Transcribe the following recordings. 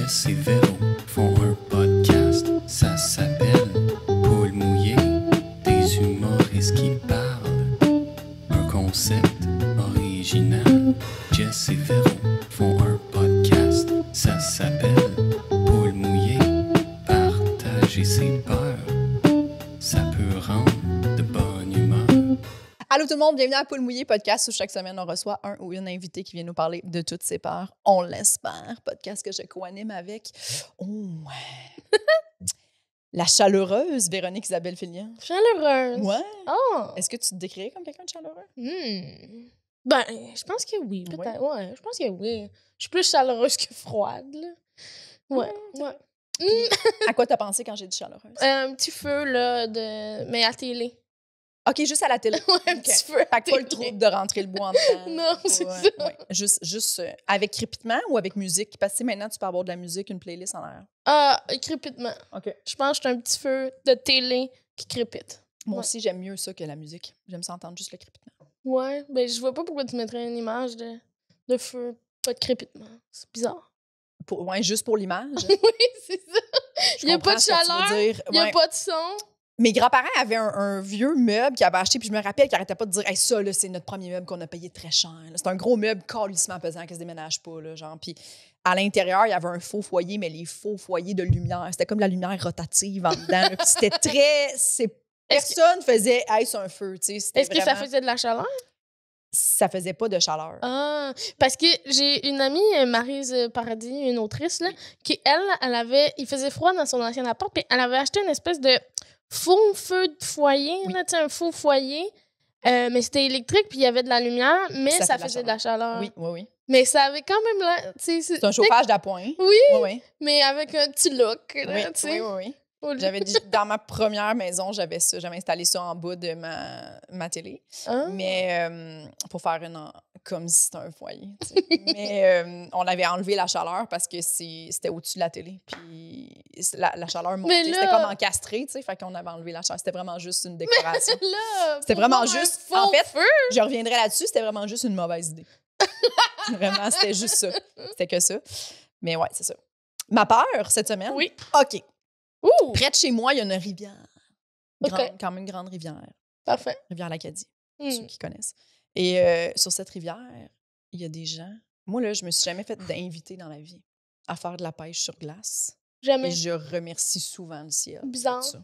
Jess et Véro font un podcast, ça s'appelle Paul mouillé, des humoristes qui parlent. Un concept original. Jess et Véro font un podcast, ça s'appelle Paul mouillé, partager ses peurs, ça peut rendre de bonne humeur. Allô tout le monde, bienvenue à Poule Mouillé podcast où chaque semaine on reçoit un ou une invitée qui vient nous parler de toutes ses peurs. On l'espère. Podcast que je co-anime avec la chaleureuse Véronique Isabelle Fillion. Chaleureuse. Ouais. Oh. Est-ce que tu te décrirais comme quelqu'un de chaleureux? Ben, je pense que oui, peut-être. Ouais, je pense que oui. Je suis plus chaleureuse que froide, là. Ouais, ouais. À quoi t'as pensé quand j'ai dit chaleureuse? Un petit feu, là, mais à télé. OK, juste à la télé. Ouais, un OK. petit feu à Fait que pas télé. le trouble de rentrer le bois en dedans. Non, c'est Ouais, ça. ouais. Juste avec crépitement ou avec musique? Parce que maintenant, tu peux avoir de la musique, une playlist en arrière. Ah, crépitement. OK. Je pense que je suis un petit feu de télé qui crépite. Moi Ouais. aussi, j'aime mieux ça que la musique. J'aime ça entendre juste le crépitement. Ouais, ben, je vois pas pourquoi tu mettrais une image de feu, pas de crépitement. C'est bizarre. Ouais, juste pour l'image. Oui, c'est ça. Je Il y a pas comprends de ce que tu veux chaleur, dire. il y a Ouais. pas de son. Mes grands-parents avaient un vieux meuble qu'ils avaient acheté, puis je me rappelle qu'ils n'arrêtaient pas de dire hey, ça, là, c'est notre premier meuble qu'on a payé très cher. là. C'est un gros meuble calissement pesant qui se déménage pas. Là, genre. Puis à l'intérieur, il y avait un faux foyer, mais les faux foyers de lumière. C'était comme la lumière rotative en dedans. là. Puis c'était très. Personne faisait hey, c'est un feu. Tu sais, c'était Est-ce que ça vraiment- faisait de la chaleur? Ça faisait pas de chaleur. Ah, parce que j'ai une amie, Maryse Paradis, une autrice, là, qui, elle avait... Il faisait froid dans son ancien appart, puis elle avait acheté une espèce de faux feu de foyer, Oui. là, tu sais, un faux foyer, mais c'était électrique, puis il y avait de la lumière, mais Ça ça fait de la faisait de la chaleur. Oui, oui, oui. Mais ça avait quand même l'air... tu sais, C'est un chauffage d'appoint. Oui, Oui, oui. mais avec un petit look, là, Oui, tu sais. oui, oui. Au lieu- J'avais dit, dans ma première maison, j'avais ça. J'avais installé ça en bas de ma télé. Ah. Mais pour faire comme si c'était un foyer. tu sais. Mais on avait enlevé la chaleur parce que c'était au-dessus de la télé. Puis la chaleur montait. Mais là- C'était comme encastré, tu sais. Fait qu'on avait enlevé la chaleur. C'était vraiment juste une décoration. Là, C'était pour vraiment voir un juste- faux en fait, feu. Je reviendrai là-dessus. C'était vraiment juste une mauvaise idée. Vraiment, c'était juste ça. C'était que ça. Mais ouais, c'est ça. Ma peur cette semaine? Oui. OK. Ouh, Près de chez moi, il y a une rivière. OK. Quand même une grande rivière. parfait. Rivière l'Acadie, Hmm. ceux qui connaissent. Et sur cette rivière, il y a des gens. Moi, là, je me suis jamais fait d'inviter dans la vie à faire de la pêche sur glace. Jamais. Et je remercie souvent le ciel. pour Bizarre. ça.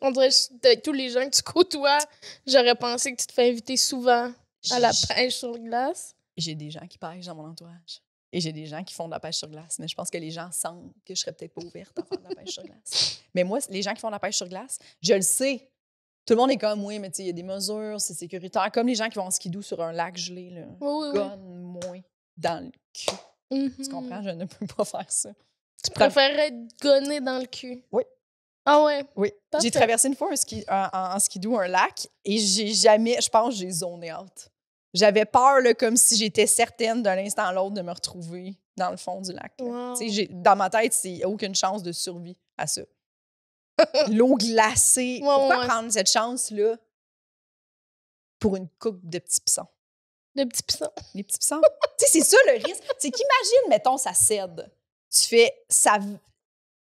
On dirait que de tous les gens que tu côtoies, j'aurais pensé que tu te fais inviter souvent à la J- pêche sur glace. J'ai des gens qui pêchent dans mon entourage. Et j'ai des gens qui font de la pêche sur glace. Mais je pense que les gens sentent que je serais peut-être pas ouverte à faire de la pêche sur glace. Mais moi, les gens qui font de la pêche sur glace, je le sais. Tout le monde est comme, oui, mais tu sais, il y a des mesures, c'est sécuritaire. Comme les gens qui vont en skidoo sur un lac gelé, là. Oui, oui, oui. Gonne-moi dans le cul. Tu Mhm. comprends? Je ne peux pas faire ça. Tu préférerais être gonné dans le cul? Oui. Ah ouais? Oui. Parfait. J'ai traversé une fois en skidoo un lac et j'ai jamais, je pense, j'ai zoné out. J'avais peur, là, comme si j'étais certaine d'un instant à l'autre de me retrouver dans le fond du lac. là. Wow. Tu sais, dans ma tête, il n'y a aucune chance de survie à ça. L'eau glacée. Ouais, Pourquoi ouais. prendre cette chance-là pour une coupe de petits pissons? Le petit pisson. Les petits pissons. Tu sais, c'est ça le risque. C'est qu'imagine, mettons, ça cède. Tu fais,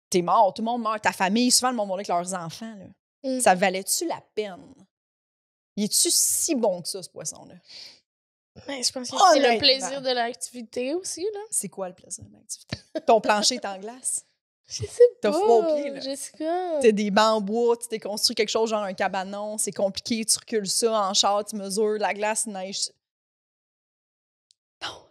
t'es mort, tout le monde meurt, ta famille, souvent le monde va avec leurs enfants. Là. Mm. Ça valait-tu la peine? Il est-tu si bon que ça, ce poisson-là? Mais je pense que Oh, c'est le honnêtement. plaisir de l'activité aussi, là. C'est quoi le plaisir de l'activité? Ton plancher est en glace. Je sais T'as pas. froid aux pieds, là. Jessica. T'as des bancs en bois, tu t'es construit quelque chose genre un cabanon, c'est compliqué, tu recules ça en char, tu mesures la glace, neige. Non.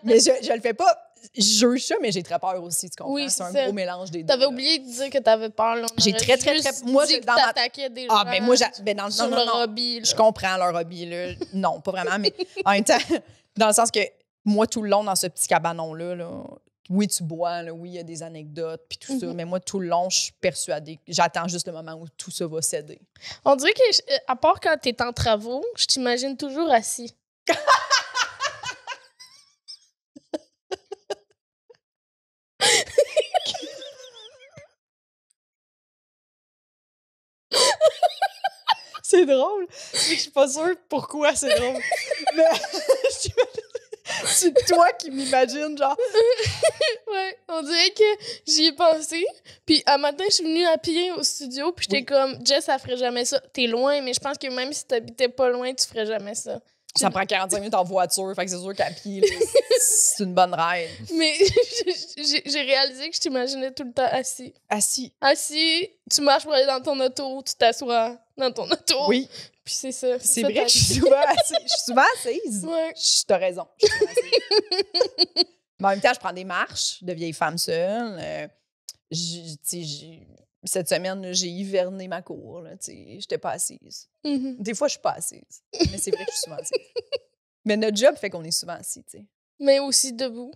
Mais je le fais pas. Je juge ça, mais j'ai très peur aussi, tu comprends? Oui, c'est un c'est ça. gros mélange des deux. T'avais là. oublié de dire que t'avais peur, là. On J'ai aurait très, très, juste très- moi, dit que dans ma- t'attaquais des Ah, gens ben moi, non, sur non, leur non. hobby, là. Je comprends leur hobby, là. Non, pas vraiment, mais en même temps, dans le sens que moi, tout le long, dans ce petit cabanon-là, là, oui, tu bois, là, oui, il y a des anecdotes, puis tout ça, Mhm. mais moi, tout le long, je suis persuadée. J'attends juste le moment où tout ça va céder. On dirait que, à part quand t'es en travaux, je t'imagine toujours assis. C'est drôle. C'est que je suis pas sûre pourquoi c'est drôle. Mais C'est toi qui m'imagine, genre. Ouais, on dirait que j'y ai pensé. Puis un matin, je suis venue à pied au studio, puis j'étais comme, Jess, elle ferait jamais ça. T'es loin, mais je pense que même si t'habitais pas loin, tu ferais jamais ça. Ça prend 45 minutes en voiture, fait que c'est sûr qu'à pied, là, c'est une bonne ride. Mais j'ai réalisé que je t'imaginais tout le temps assis. Assis. Assis, tu marches pour aller dans ton auto, tu t'assois dans ton auto. Oui, Puis c'est ça. c'est ça vrai ta que je suis vie. souvent assise. Ouais. T'as raison. Je suis souvent assise. Mais en même temps, je prends des marches de vieilles femmes seules. Cette semaine, là, j'ai hiverné ma cour. J'étais pas assise. Mhm. Des fois, je suis pas assise. Mais c'est vrai que je suis souvent assise. Mais notre job fait qu'on est souvent assis, tu sais. Mais aussi debout.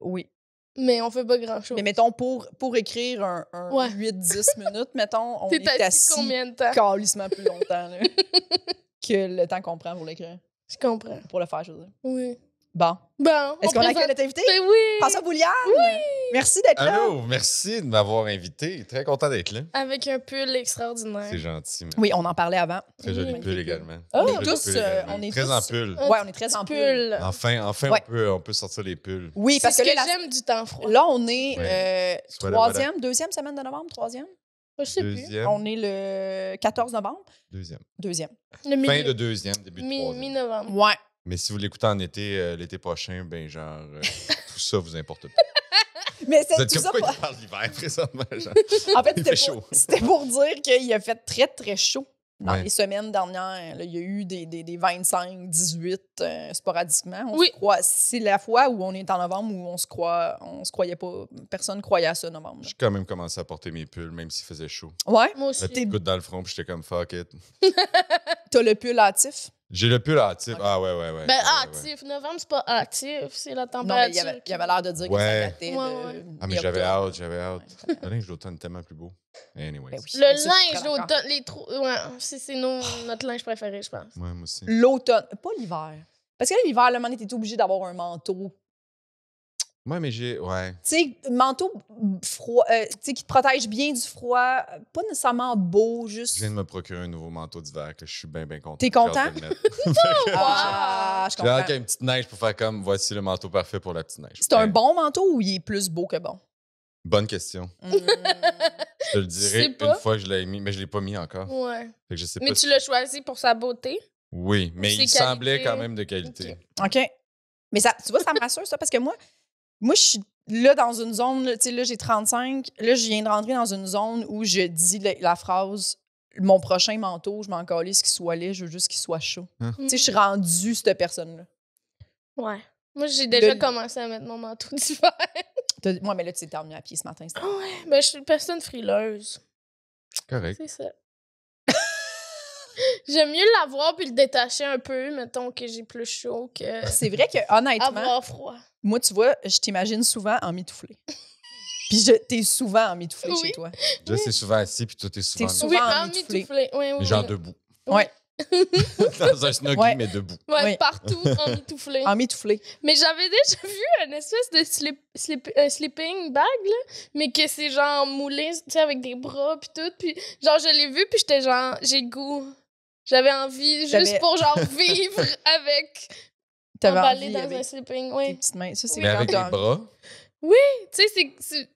Oui. Mais on fait pas grand-chose. Mais mettons, pour écrire un Ouais. 8-10 minutes, mettons, on T'es est assis combien de temps? calissement plus longtemps là, que le temps qu'on prend pour l'écrire. Je comprends. Pour le faire, je veux dire. Oui. Bon. Bon, Est-ce qu'on accueille présente... notre invité? Ben oui! François Bouliane! Oui! Merci d'être là. Allô, merci de m'avoir invité. Très content d'être là. Avec un pull extraordinaire. C'est gentil. Oui, on en parlait avant. Très joli Oui. pull également. On Très est joli tous, pull également. on est très tous- en pull. Ouais, on est très en pull. pull. Enfin, Ouais. on peut sortir les pulls. Oui, C'est parce ce que que là, j'aime du temps froid. là, on est Ouais. Voilà, troisième, deuxième semaine de novembre, troisième. Je sais plus. Deuxième. On est le 14 novembre, Deuxième. deuxième. Le Fin milieu. de deuxième, début de troisième. Mi-novembre. Ouais. Mais si vous l'écoutez en été, l'été prochain, ben genre, tout ça vous importe pas. Mais c'est Vous êtes tout comme ça. pourquoi il parle d'hiver présentement, genre? En fait, Il c'était fait pour, chaud. c'était pour dire qu'il a fait très, très chaud. Dans Ouais. les semaines dernières, là, il y a eu des 25, 18 sporadiquement. On Oui. se croit, c'est la fois où on est en novembre où on se croyait pas. Personne croyait à ça, novembre. là. J'ai quand même commencé à porter mes pulls, même s'il faisait chaud. Ouais. Moi aussi. La petite goutte dans le front, puis j'étais comme fuck it. T'as le pull hâtif. J'ai le pull hâtif. Ah ouais. Ben, Ouais, ouais. hâtif. Novembre, c'est pas hâtif. C'est la Non, mais température. il avait l'air de dire que ça Ouais. datait Ouais, de. Ah, mais j'avais hâte. Le linge d'automne est tellement plus beau. Anyways. Ben oui. Le Mais ça, je suis linge très d'accord. d'automne, les trous. Ouais, c'est notre linge préféré, je pense. Ouais, moi aussi. L'automne, pas l'hiver. Parce que là, l'hiver, le moment, t'es obligé d'avoir un manteau. Ouais, mais j'ai. Ouais. Tu sais, manteau froid, tu sais, qui te protège bien du froid, pas nécessairement beau, juste. Je viens de me procurer un nouveau manteau d'hiver que je suis bien content. T'es J'ai hâte content? de le mettre. Ah, je J'ai hâte comprends. qu'il y ait une petite neige pour faire comme voici le manteau parfait pour la petite neige. C'est un Ben, bon manteau ou il est plus beau que bon? Bonne question. Hmm. Je te le sais dirai pas. une fois que je l'ai mis, mais je l'ai pas mis encore. Ouais. Fait que je sais Mais pas tu si- l'as choisi pour sa beauté. Oui, mais Ses il semblait qualités. quand même de qualité. Ok. OK. Mais ça, tu vois, ça me rassure, ça, parce que moi, je suis là dans une zone, là, tu sais, là, j'ai 35. Là, je viens de rentrer dans une zone où je dis la phrase « Mon prochain manteau, je m'en calisse qu'il soit laid, je veux juste qu'il soit chaud. Hein? Tu sais, je suis rendue cette personne-là. Ouais. Moi, j'ai déjà Le- commencé à mettre mon manteau d'hiver. Moi, mais là, tu t'es terminé à pied ce matin. c'était- Ouais. Ben, je suis une personne frileuse. Correct. C'est ça. J'aime mieux l'avoir puis le détacher un peu, mettons que j'ai plus chaud que C'est vrai que, honnêtement, avoir froid. moi, tu vois, je t'imagine souvent en mitouflé. Puis t'es souvent en mitouflé Oui. chez toi. Là, c'est souvent assis, puis toi, t'es souvent T'es souvent Oui, en en mitouflé. mitouflé. Oui, oui. mais genre oui. debout. Ouais, Dans un snuggie, Ouais. mais debout. Ouais, Oui. partout en mitouflé. en mitouflé. Mais j'avais déjà vu une espèce de sleeping bag, là, mais que c'est genre moulé, tu sais, avec des bras puis tout. Puis genre, je l'ai vu, puis j'étais genre, j'ai le goût. J'avais envie, T'avais- juste pour genre vivre avec, T'avais emballé envie dans avec un sleeping, tes oui. petites mains. Ça, c'est Mais quand avec t'as les envie. bras. Tu sais, c'est...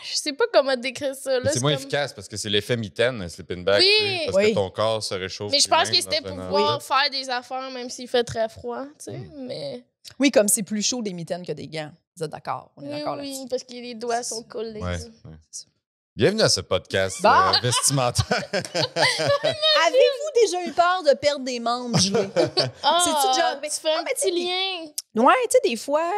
Je sais pas comment décrire ça, là. C'est moins comme- efficace parce que c'est l'effet mitaine, un sleeping bag. Oui. tu sais, parce Oui. que ton corps se réchauffe. Mais je plus pense même que c'était dans pour un pouvoir endroit. faire des affaires, même s'il fait très froid, tu sais, Mm. mais... Oui, comme c'est plus chaud des mitaines que des gants. Vous êtes d'accord? On est Oui, d'accord oui, là-dessus. parce que les doigts sont collés. Ouais, ouais. Bienvenue à ce podcast Bon. vestimentaire. Avez-vous déjà eu peur de perdre des membres gelés? Ah, C'est-tu déjà- tu fais un Ah, mais petit tu sais, lien. Ouais, tu sais, des fois,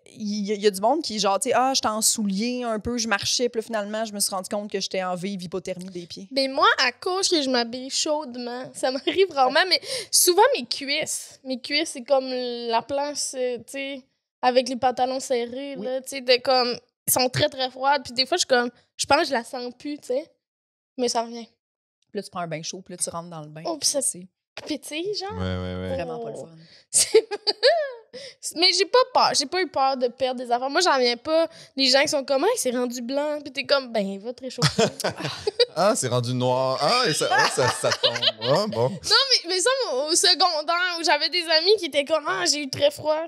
il y a du monde qui est genre, tu sais, j'étais en souliers un peu, je marchais, puis là, finalement, je me suis rendu compte que j'étais en vive hypothermie des pieds. Ben moi, à cause que je m'habille chaudement, ça m'arrive rarement, mais souvent mes cuisses. Mes cuisses, c'est comme la place, tu sais, avec les pantalons serrés, Oui. là, tu sais, de comme... Ils sont très, très froides, puis des fois, je suis comme... Je pense que je la sens plus, tu sais, mais ça revient. Puis là, tu prends un bain chaud, puis là, tu rentres dans le bain. Oh, puis ça c'est pétille, genre. Ouais. vraiment pas le Oh. fun. C'est- Mais j'ai pas peur. J'ai pas eu peur de perdre des affaires. Moi, j'en viens pas. Les gens qui sont comme, il s'est rendu blanc. Puis t'es comme, ben, va te réchauffer. Ah, c'est rendu noir. Ah, et ça tombe. Ah, bon. Non, mais ça, au secondaire, où j'avais des amis qui étaient comme, j'ai eu très froid.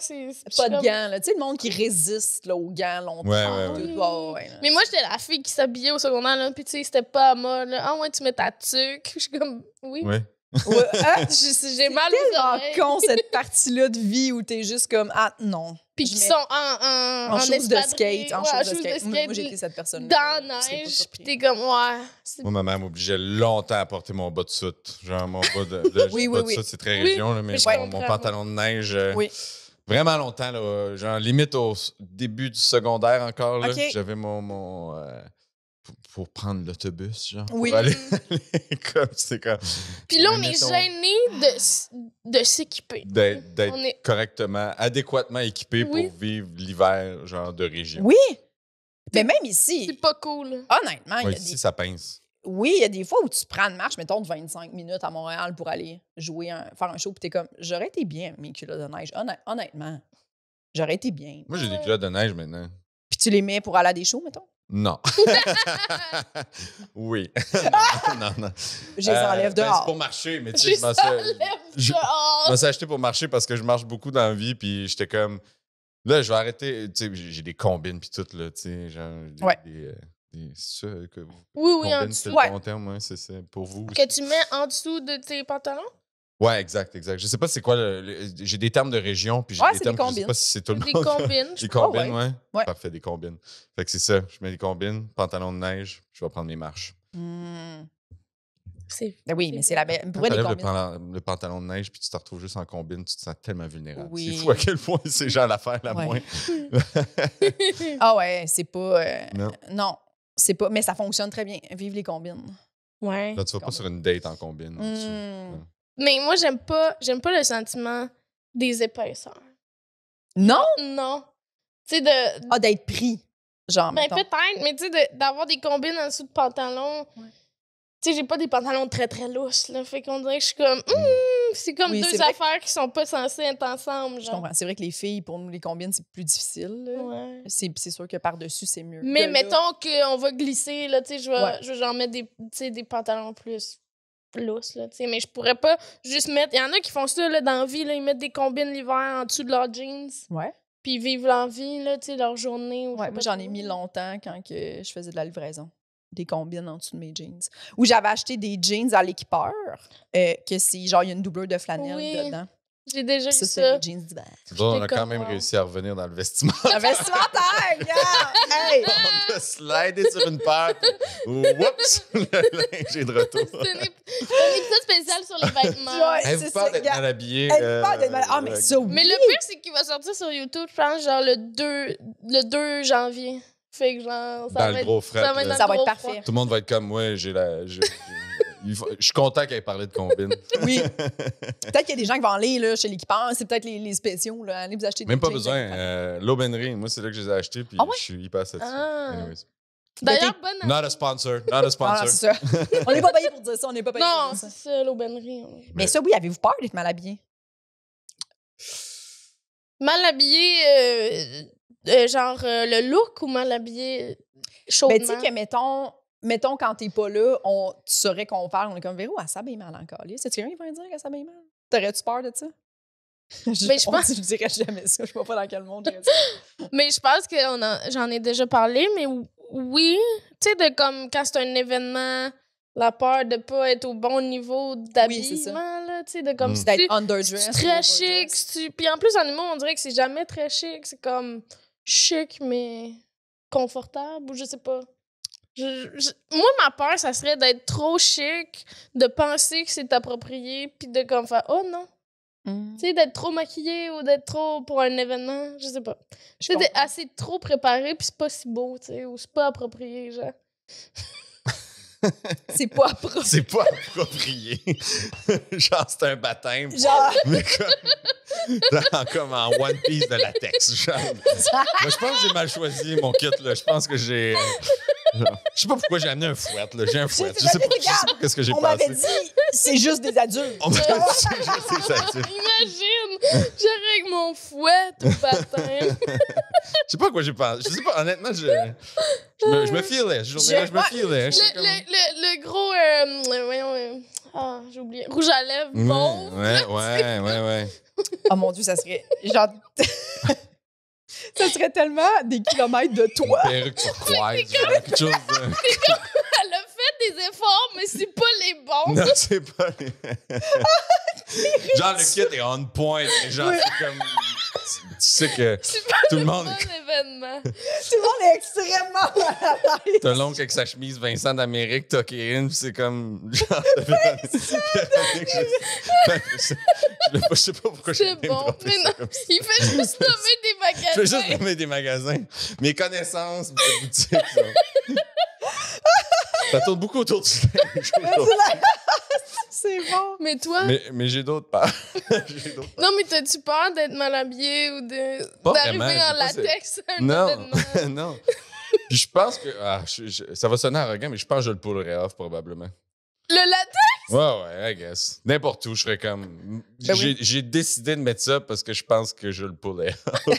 Pas de gants, là. Tu sais, le monde qui résiste là, aux gants longtemps. Ouais. Mais moi, j'étais la fille qui s'habillait au secondaire, là. Puis tu sais, c'était pas à mode, là. Ah, ouais, tu mets ta tuque. Je suis comme, oui. Ouais. J'ai mal aux tellement oreilles. con, cette partie-là de vie où t'es juste comme, non. Puis qui sont en choses de espadrille. skate. En Ouais, choses de skate. Moi, j'ai été cette personne. Dans la neige. Puis t'es comme, Moi, ma mère m'obligeait longtemps à porter mon bas de soute. Genre, mon bas de bas de soute, c'est très région, là, mais mon pantalon de neige. Vraiment longtemps, là, genre limite au début du secondaire encore. Là, j'avais mon pour prendre l'autobus, genre. Pour aller comme c'est comme. Puis là, on est gêné de s'équiper. D'être correctement, adéquatement équipé pour vivre l'hiver, genre de région. Oui. Mais même ici. C'est pas cool. Honnêtement, ici, ça pince. Oui, il y a des fois où tu prends une marche, mettons, de 25 minutes à Montréal pour aller faire un show, puis t'es comme, j'aurais été bien, mes culottes de neige. Honnêtement, j'aurais été bien. Moi, j'ai des culottes de neige maintenant. Puis tu les mets pour aller à des shows, mettons? Non. Oui. Non. Je les enlève dehors. C'est pour marcher, mais tu sais, je m'en suis acheté pour marcher parce que je marche beaucoup dans la vie, puis j'étais comme, là, je vais arrêter. Tu sais, j'ai des combines, puis tout, là, tu sais, genre, c'est ça que vous. Oui, en dessous. C'est le bon terme, c'est ça, pour vous. Que tu mets en dessous de tes pantalons? Ouais, exact. Je sais pas c'est quoi. J'ai des termes de région, puis j'ai des termes que je sais pas si c'est tout le monde. Des combines. Des combines, ouais. Parfait, des combines. Fait que c'est ça. Je mets des combines, pantalon de neige, je vais prendre mes marches. Oui, mais c'est la belle. Quand tu enlèves le pantalon de neige, puis tu te retrouves juste en combine, tu te sens tellement vulnérable. Oui. C'est fou à quel point c'est genre l'affaire la moins. Ah ouais, c'est pas. Non, c'est pas. Mais ça fonctionne très bien. Vive les combines. Ouais. Là, tu vas pas sur une date en combine. Mais moi, j'aime pas le sentiment des épaisseurs. Non? Non. Tu sais, d'être pris. Genre, ben, peut-être, mais tu sais, d'avoir des combines en dessous de pantalons. Tu sais, j'ai pas des pantalons très, très lousses, là. Fait qu'on dirait que je suis comme, c'est comme deux affaires qui sont pas censées être ensemble, genre. Je comprends. C'est vrai que les filles, pour nous, les combines, c'est plus difficile, là. Ouais. C'est sûr que par-dessus, c'est mieux. Mais mettons qu'on va glisser, là, tu sais, je vais genre mettre des pantalons plus lousse, là, tu sais, mais je pourrais pas juste mettre... Il y en a qui font ça, là, dans la vie, là, ils mettent des combines l'hiver en dessous de leurs jeans. Ouais. Puis ils vivent leur vie, là, tu sais, leur journée. Ouais, moi, j'en ai mis longtemps quand que je faisais de la livraison. Des combines en dessous de mes jeans. Ou j'avais acheté des jeans à l'équipeur, que c'est genre, il y a une doublure de flanelle dedans. J'ai déjà eu ça. C'est les jeans d'hiver. Bon, on a quand même réussi à revenir dans le vestiment. Le vestimentaire, gars! Hey! On a slidé sur une paire. Oups! Le linge est de retour. C'est un épisode spécial sur les vêtements. Vous parlez d'être mal habillé. Ah, mais ça, oui! Mais le pire, c'est qu'il va sortir sur YouTube, je pense, genre le 2 janvier. Fait que genre, ça va être parfait. Tout le monde va être comme moi, je suis content qu'elle ait parlé de combine. Oui. Peut-être qu'il y a des gens qui vont aller là, chez l'équipeur. C'est peut-être les spéciaux. Là. Allez vous acheter des même pas besoin. L'Aubainerie, moi, c'est là que je les ai achetés. Puis je suis hyper satisfait. D'ailleurs, bonne. Not a sponsor. C'est ça. On n'est pas payé pour dire ça. On n'est pas payé pour dire ça. Non, c'est ça, l'Aubainerie. Mais ça, oui, avez-vous peur d'être mal habillé? Mal habillé, genre le look ou mal habillé chaudement? Ben, tu sais que, mettons, quand t'es pas là, tu saurais qu'on parle. On est comme, Véro, elle s'habille mal encore. C'est-tu quelqu'un qui va dire qu'elle s'habille mal? T'aurais-tu peur de ça? Mais je pense... Je dirais jamais ça. Je sais pas dans quel monde je dirais ça. Mais je pense que j'en ai déjà parlé, mais oui. Tu sais, de comme quand c'est un événement, la peur de pas être au bon niveau d'habillement, là. Tu sais, de comme... d'être underdressed. C'est très chic. Puis en plus, en humour, on dirait que c'est jamais très chic. C'est comme chic, mais confortable, ou je sais pas. Moi, ma peur, ça serait d'être trop chic, de penser que c'est approprié, puis de comme faire « Oh non! » Tu sais, d'être trop maquillée ou d'être trop pour un événement, je sais pas. Tu sais, d'être assez trop préparé, puis c'est pas si beau, tu sais, ou c'est pas approprié, genre. C'est pas approprié. C'est pas approprié. Genre, c'est un baptême. Genre. Mais comme en One Piece de latex. Genre. Mais je pense que j'ai mal choisi mon kit, là. Je pense que j'ai... Je sais pas pourquoi j'ai amené un fouet, là. J'ai un fouet. Je sais pas qu'est-ce que j'ai passé. c'est juste des adultes. C'est juste des adultes. Imagine, j'aurais avec mon fouet tout baptême. Je sais pas à quoi j'ai pensé. Je sais pas, honnêtement, je me filais. Ce journée-là, je me filais. Le gros... voyons... j'ai oublié. Rouge à lèvres, mauve. Ouais. Oh mon Dieu, ça serait... Genre... ça serait tellement des kilomètres de toi. Une perruque turquoise. Quelque chose de... Elle a fait des efforts, mais c'est pas les bons. Non, c'est pas les... Genre, le kit est on point. Mais genre, c'est comme... Tu sais que tout le monde... C'est pas un événement. Tout le monde est extrêmement mal à l'aise. T'as l'oncle avec sa chemise Vincent d'Amérique, tucké in, pis c'est comme... Genre, je sais pas pourquoi c'est bon, mais non. Il fait juste nommer des magasins. Je fais juste nommer des magasins. Mes connaissances, mes boutiques, ça tourne beaucoup autour du linge. C'est bon. Mais toi... Mais j'ai d'autres peurs. Non, mais t'as-tu peur d'être mal habillé ou d'arriver en latex à un événement? Non. Puis je pense que... ça va sonner arrogant, mais je pense que je le pullerais off, probablement. Le latex? Ouais, I guess. N'importe où, je serais comme... J'ai décidé de mettre ça parce que je pense que je le pullais off.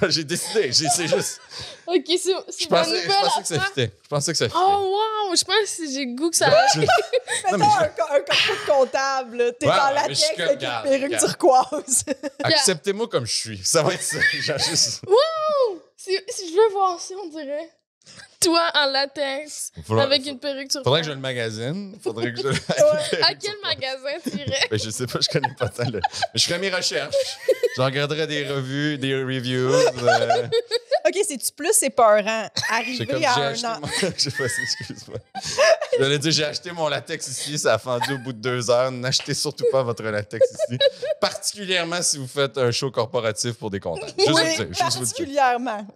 J'ai décidé, c'est juste... OK, c'est ma nouvelle affaire. Je pensais que ça fitait. Oh, wow! Je pense que j'ai le goût que ça... Mettons un corpo comptable, là. T'es dans latex avec une perruque turquoise. Acceptez-moi comme je suis. Ça va être ça. Juste... Wow! Si je veux voir ça, on dirait... Toi en latex, avec une perruque turquoise. Faudrait que je le magasine. Faudrait que je... À quel magasin tu irais? Ben, je sais pas, je connais pas tant. Mais je ferais mes recherches. Je regarderais des revues, des reviews. OK, c'est-tu plus épeurant? Arriver à un an... J'ai pas excuse-moi. Je voulais dire, j'ai acheté mon latex ici, ça a fendu au bout de 2 heures. N'achetez surtout pas votre latex ici. Particulièrement si vous faites un show corporatif pour des comptables. Oui, particulièrement.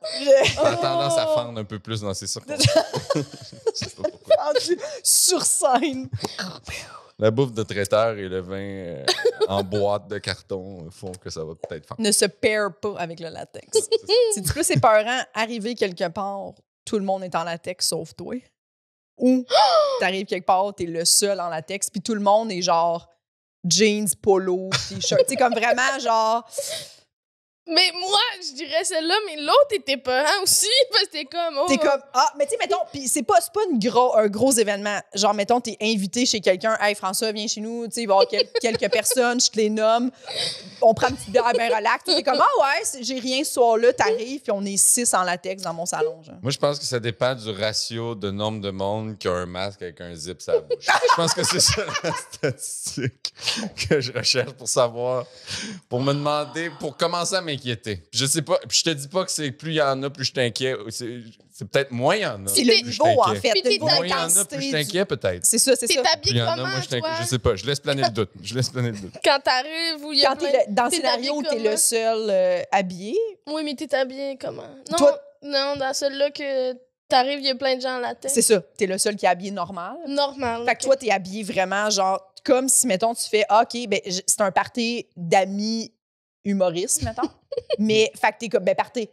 Ça a tendance à fendre un peu plus dans ces circonstances. Je sais pas pourquoi. Fendu sur scène. La bouffe de traiteur et le vin en boîte de carton font que ça va peut-être faire. Ne se paire pas avec le latex. C'est-tu plus épeurant, arriver quelque part, tout le monde est en latex sauf toi? Ou t'arrives quelque part, t'es le seul en latex, puis tout le monde est genre jeans, polo, t-shirt. Tu sais, comme vraiment genre... Mais moi, je dirais celle-là, mais l'autre était peurant aussi, parce que t'es comme... Oh. T'es comme, mais tu sais, mettons, pis c'est pas un gros événement. Genre, mettons, t'es invité chez quelqu'un, « Hey, François, viens chez nous, tu sais, il va y avoir quelques personnes, je te les nomme, on prend une petite bière bien relax. » T'es comme, ouais, j'ai rien ce soir-là, t'arrives, puis on est 6 en latex dans mon salon, genre. Moi, je pense que ça dépend du ratio de nombre de monde qui a un masque avec un zip sur la bouche. Je pense que c'est ça la statistique que je recherche pour savoir, pour me demander, pour commencer à m'inquiéter. Je sais pas, puis je te dis pas que c'est plus il y en a, plus je t'inquiète. C'est peut-être moins il y en a. C'est le niveau, en fait. Puis moins il y en a, plus je t'inquiète, peut-être. C'est ça, c'est ça. T'es habillé comment, toi? Je sais pas, je laisse planer le doute. Quand t'arrives, où il y a dans le scénario où t'es le seul habillé. Oui, mais t'es habillé comment? Non, toi... non, dans celui-là que t'arrives, il y a plein de gens en latex. C'est ça, t'es le seul qui est habillé normal. Normal. Fait que toi, t'es habillé vraiment, genre, comme si, mettons, tu fais, OK, ben, c'est un party d'amis humoristes, mettons. Mais, fait que t'es comme, ben, partez,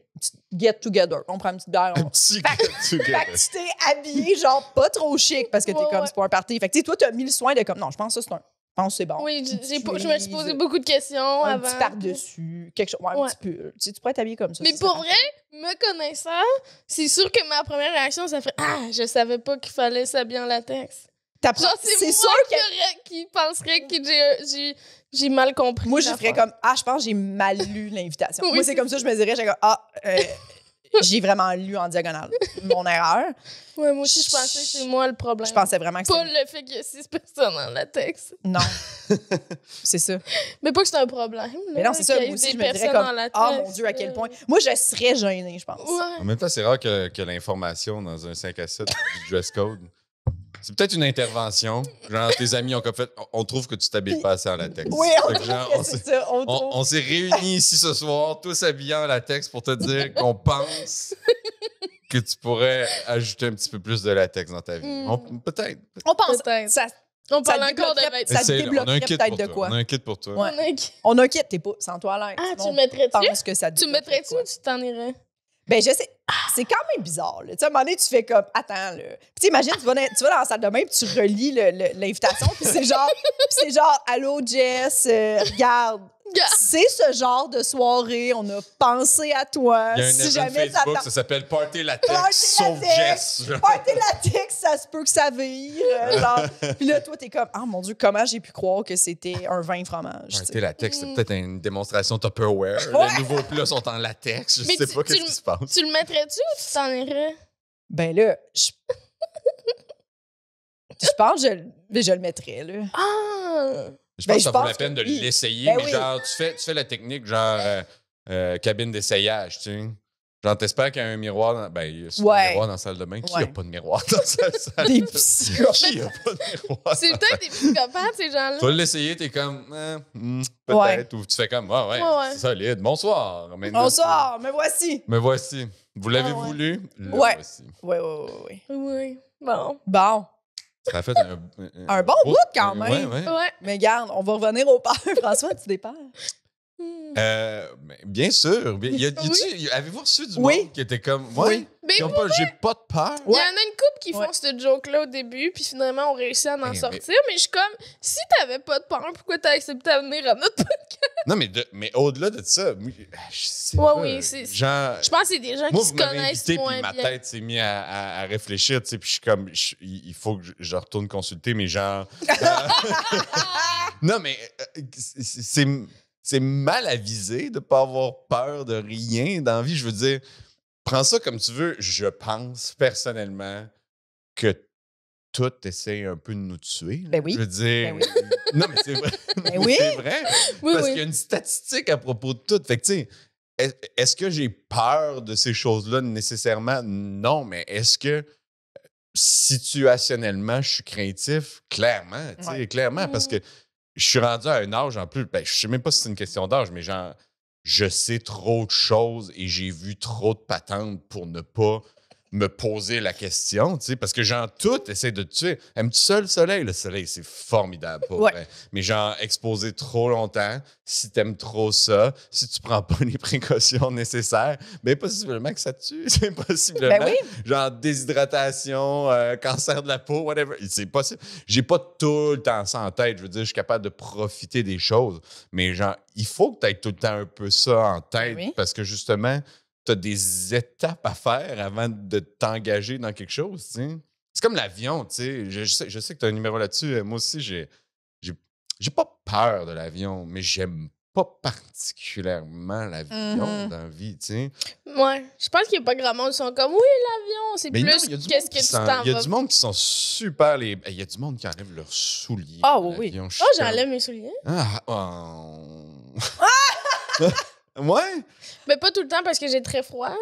get together. On prend une petite bière. Un petit get together. Fait que tu t'es habillé, genre, pas trop chic parce que t'es comme, c'est pas un party. Fait que, tu sais, toi, t'as mis le soin de comme, non, je pense que ça, je pense que c'est bon. Oui, je me suis posé beaucoup de questions un avant. Un petit par-dessus, quelque chose, un petit peu. Tu sais, tu pourrais t'habiller comme ça. Mais pour vrai, me connaissant, c'est sûr que ma première réaction, ça fait « Ah, je savais pas qu'il fallait s'habiller en latex. » Genre, c'est sûr qui penserait que j'ai mal compris. Moi, je ferais comme, je pense que j'ai mal lu l'invitation. Oui, moi, c'est comme ça, je me dirais, j'ai comme, j'ai vraiment lu en diagonale. Mon erreur. Ouais, moi aussi, je pensais que c'est moi le problème. Je pensais vraiment que c'est... Pas le fait qu'il y a 6 personnes en latex. Non. C'est ça. Mais pas que c'est un problème. Là, mais non, c'est ça. Moi aussi, je me dirais comme, mon Dieu, à quel point. Moi, je serais gênée, je pense. Ouais. En même temps, c'est rare que l'information dans un 5 à 7 du dress code. C'est peut-être une intervention. Genre, tes amis ont fait, on trouve que tu t'habilles pas assez en latex. Oui, c'est ça. On s'est réunis ici ce soir, tous habillés en latex, pour te dire qu'on pense que tu pourrais ajouter un petit peu plus de latex dans ta vie. Peut-être. On pense. Peut-être. On parle encore de vêtements. Ça débloquerait peut-être de quoi. On a un kit pour toi. Ouais. On a un kit. T'es pas sans toilette. Ah, tu le mettrais-tu? Tu le mettrais-tu ou tu t'en irais? Ben, je sais. C'est quand même bizarre, là. Tu sais, à un moment donné, tu fais comme, attends, là. Puis, tu imagines, tu vas dans la salle de bain, puis tu relis l'invitation, puis c'est genre, allô, Jess, regarde. C'est ce genre de soirée, on a pensé à toi. Il y a un événement Facebook, ça s'appelle Party Latex, sauf Jess. Party Latex, ça se peut que ça vire. Puis là, toi, t'es comme, ah mon Dieu, comment j'ai pu croire que c'était un vin fromage? Party Latex, c'est peut-être une démonstration Tupperware. Les nouveaux plats sont en latex. Je sais pas qu'est-ce qui se passe. Tu le mettrais-tu ou tu t'en irais? Ben là, je pense que je le mettrais, là. Ah! Je pense que ça vaut la peine de l'essayer, mais genre, tu fais la technique, genre, cabine d'essayage, tu sais. Genre, t'espères qu'il y a un miroir dans... il y a un miroir dans la salle de bain. Qui n'a pas de miroir dans sa salle de bain? Des psychopathes. Qui n'a pas de miroir? C'est peut-être des psychopathes, ces gens-là. Tu vas l'essayer, t'es comme, peut-être. Ou tu fais comme, c'est solide. Bonsoir. Bonsoir, me voici. Me voici. Vous l'avez voulu? Voici. Oui. Bon. Ça a fait un bon bout quand même. Ouais. Mais regarde, on va revenir au père. François, tu dépères? Bien sûr. Avez-vous reçu du monde qui était comme... Oui. J'ai pas de peur. Il y en a une couple qui font cette joke-là au début, puis finalement, on réussit à en sortir. Mais je suis comme, si t'avais pas de peur, pourquoi t'as accepté à venir à notre podcast? Non, mais au-delà de ça, je sais pas. Genre, je pense que c'est des gens qui se connaissent moins bien. Ma tête s'est mise à réfléchir, tu sais, puis je suis comme, il faut que je retourne consulter, mais genre... Non, mais c'est mal avisé de pas avoir peur de rien dans la vie. Je veux dire, prends ça comme tu veux. Je pense personnellement que tout essaie un peu de nous tuer. Ben oui. Je veux dire... Ben oui. Non, mais c'est vrai. Ben oui. C'est vrai. Parce qu'il y a une statistique à propos de tout. Fait que, tu sais, est-ce que j'ai peur de ces choses-là nécessairement? Non, mais est-ce que situationnellement, je suis craintif? Clairement, tu sais, clairement, parce que je suis rendu à un âge en plus, je sais même pas si c'est une question d'âge, mais genre, je sais trop de choses et j'ai vu trop de patentes pour ne pas me poser la question, tu sais, parce que genre, tout essaie de te tuer. Aimes-tu ça le soleil? Le soleil, c'est formidable, pour vrai. Mais genre, exposer trop longtemps, si t'aimes trop ça, si tu prends pas les précautions nécessaires, bien possiblement que ça te tue. C'est possiblement. Genre, déshydratation, cancer de la peau, whatever. C'est possible. J'ai pas tout le temps ça en tête. Je veux dire, je suis capable de profiter des choses. Mais genre, il faut que tu aies tout le temps un peu ça en tête parce que justement, tu as des étapes à faire avant de t'engager dans quelque chose, tu sais. C'est comme l'avion, tu sais. Je sais que tu as un numéro là-dessus. Moi aussi, j'ai pas peur de l'avion, mais j'aime pas particulièrement l'avion dans la vie, tu sais. Ouais. Je pense qu'il y a pas grand monde qui sont comme, oui, l'avion, c'est plus qu'est-ce que tu t'en vas. Il y a du monde qui sont super... Il y a du monde qui enlève leurs souliers. Ah oui. J'enlève mes souliers. Ouais? Mais pas tout le temps parce que j'ai très froid.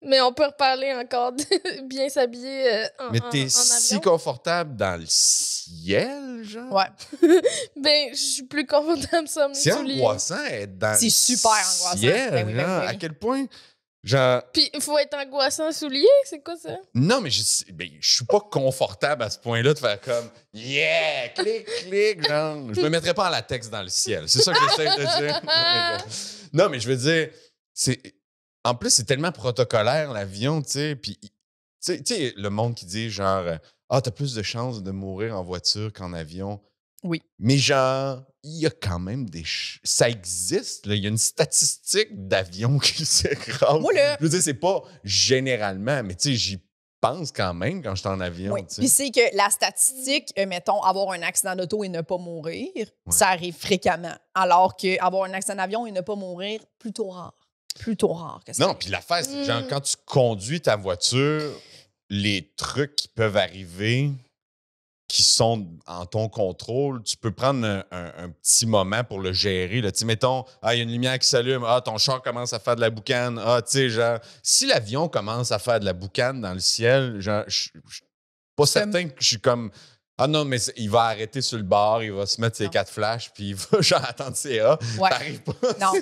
Mais on peut reparler encore de bien s'habiller en avion. Mais t'es si confortable dans le ciel, genre? Ouais. Ben, je suis plus confortable sans mes souliers. C'est angoissant être dans le ciel. C'est super angoissant. Ciel, à quel point... Genre... Puis, il faut être angoissant soulier, c'est quoi ça? Non, mais je suis pas confortable à ce point-là de faire comme « Yeah! Clic, clic! » genre. Je me mettrais pas en latex dans le ciel. C'est ça que j'essaie de dire. Non, mais je veux dire, en plus, c'est tellement protocolaire, l'avion, tu sais. Puis, tu sais, le monde qui dit genre « Ah, t'as plus de chances de mourir en voiture qu'en avion. » Oui. Mais genre, il y a quand même ça existe, là. Il y a une statistique d'avions qui s'écrasent. Je veux dire, c'est pas généralement, mais tu sais, j'y pense quand même quand je suis en avion. Oui. Puis c'est que la statistique, mettons, avoir un accident d'auto et ne pas mourir, ça arrive fréquemment. Alors qu'avoir un accident d'avion et ne pas mourir, plutôt rare. Plutôt rare que ça. Non, puis l'affaire, c'est genre, quand tu conduis ta voiture, les trucs qui peuvent arriver... qui sont en ton contrôle, tu peux prendre un petit moment pour le gérer. Là. Mettons, il y a une lumière qui s'allume, ton char commence à faire de la boucane. Tu sais, genre, si l'avion commence à faire de la boucane dans le ciel, genre, je suis pas certain que je suis comme, non, mais il va arrêter sur le bord, il va se mettre ses 4 flashs, puis il va genre attendre ses A. T'arrives pas. Non.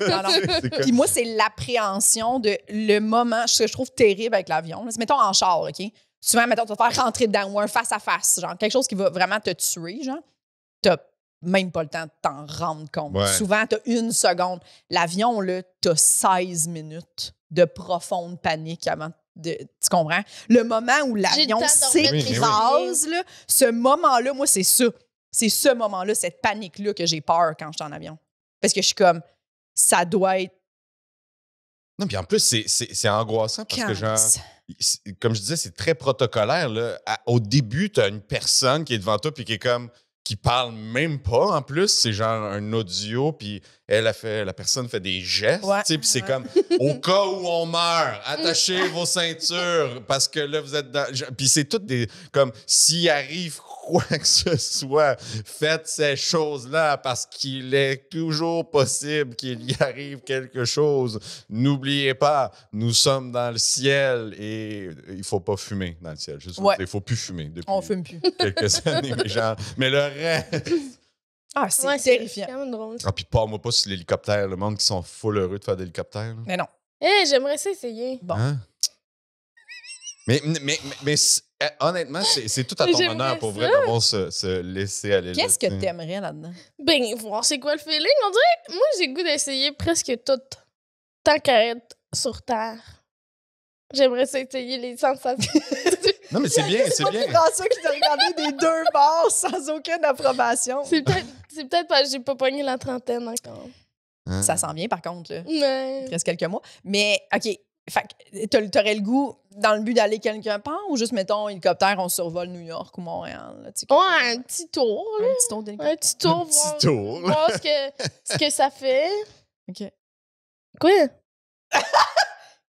Puis moi, c'est l'appréhension de le moment, ce que je trouve terrible avec l'avion. Mettons en char, OK? Souvent, mettons, tu vas faire rentrer dedans ou un face-à-face, genre quelque chose qui va vraiment te tuer, genre. T'as même pas le temps de t'en rendre compte. Souvent, t'as 1 seconde. L'avion, là, t'as 16 minutes de profonde panique avant de... Tu comprends? Le moment où l'avion s'écrase, là, ce moment-là, moi, c'est ça. C'est ce moment-là, cette panique-là que j'ai peur quand je suis en avion. Parce que je suis comme, ça doit être... Non, puis en plus, c'est angoissant parce que, genre, comme je disais, c'est très protocolaire. Là. Au début, tu as une personne qui est devant toi puis qui est comme... qui parle même pas, en plus. C'est genre un audio, puis la personne fait des gestes, puis c'est comme, au cas où on meurt, attachez vos ceintures, parce que là, vous êtes dans... Puis c'est tout des... Comme, s'il arrive quoi que ce soit, faites ces choses-là, parce qu'il est toujours possible qu'il y arrive quelque chose. N'oubliez pas, nous sommes dans le ciel, et il faut pas fumer dans le ciel. Juste il faut plus fumer depuis on fume plus. quelques années, mais le reste... Ah, c'est terrifiant. Quand même drôle. Ah, puis parle-moi pas sur l'hélicoptère, le monde qui sont full heureux de faire de l'hélicoptère. Là. Mais non. J'aimerais ça essayer. Bon. Hein? Mais honnêtement, c'est tout à ton honneur pour vrai d'avoir se laisser aller. Qu'est-ce que t'aimerais là-dedans? Ben, voir c'est quoi le feeling. On dirait, moi, j'ai le goût d'essayer presque tout tant qu'à être sur Terre. J'aimerais ça essayer les sensations. Non, mais c'est bien, c'est bien. C'est François qui t'a regardé des deux bords sans aucune approbation. C'est peut-être parce que j'ai pas pogné la trentaine encore. Hein? Ça s'en vient, par contre, là. Ouais. Il reste quelques mois. Mais, OK, t'aurais le goût, dans le but d'aller quelque part, ou juste, mettons, hélicoptère, on survole New York ou Montréal? Là, un petit tour, là. Un petit tour d'hélicoptère. Un petit tour, voir ce que ça fait. OK. Quoi?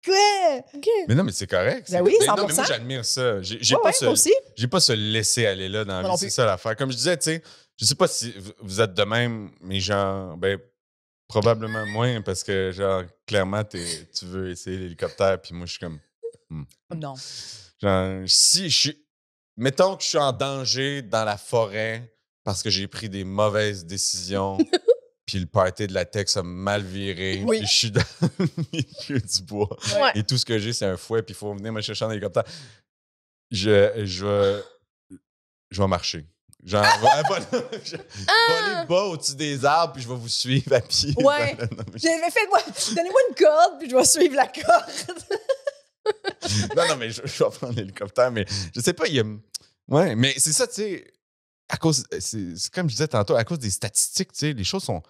Quoi? OK. Mais non, mais c'est correct. Ben oui, 100%. Non, mais moi, j'admire ça. J'ai pas ce laisser aller là dans la vie. C'est ça l'affaire. Comme je disais, tu sais, je sais pas si vous êtes de même, mais genre, ben, probablement moins parce que, genre, clairement, tu veux essayer l'hélicoptère, puis moi, je suis comme. Non. Genre, si je suis. Mettons que je suis en danger dans la forêt parce que j'ai pris des mauvaises décisions. Puis le party de la Tex a mal viré. Oui. Puis je suis dans le milieu du bois. Ouais. Et tout ce que j'ai, c'est un fouet. Puis il faut venir me chercher en hélicoptère. Je vais marcher. Genre, voler bas au-dessus des arbres, puis je vais vous suivre à pied. Ouais. Donnez-moi une corde, puis je vais suivre la corde. non, mais je vais prendre l'hélicoptère. Mais je sais pas, il y a... Ouais, mais c'est ça, tu sais... À cause, c'est comme je disais tantôt, à cause des statistiques, tu sais, les choses sont...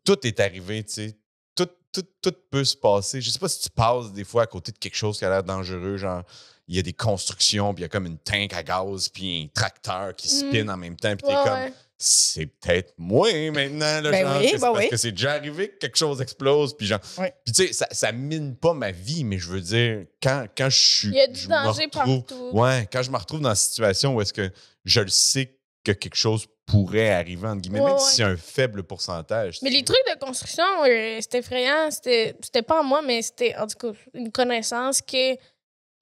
tout est arrivé, tu sais. Tout peut se passer. Je sais pas si tu passes des fois à côté de quelque chose qui a l'air dangereux, genre il y a des constructions, puis il y a comme une tank à gaz, puis un tracteur qui spin en même temps, puis t'es comme... C'est peut-être moi maintenant, là, parce que c'est déjà arrivé que quelque chose explose, puis genre... Puis tu sais, ça mine pas ma vie, mais je veux dire, quand je suis... Il y a du danger partout. Ouais, quand je me retrouve dans une situation où est-ce que je le sais que quelque chose pourrait arriver, entre guillemets, même si c'est un faible pourcentage. Mais les trucs de construction, c'était effrayant. C'était pas à moi, mais c'était, en tout cas, une connaissance qui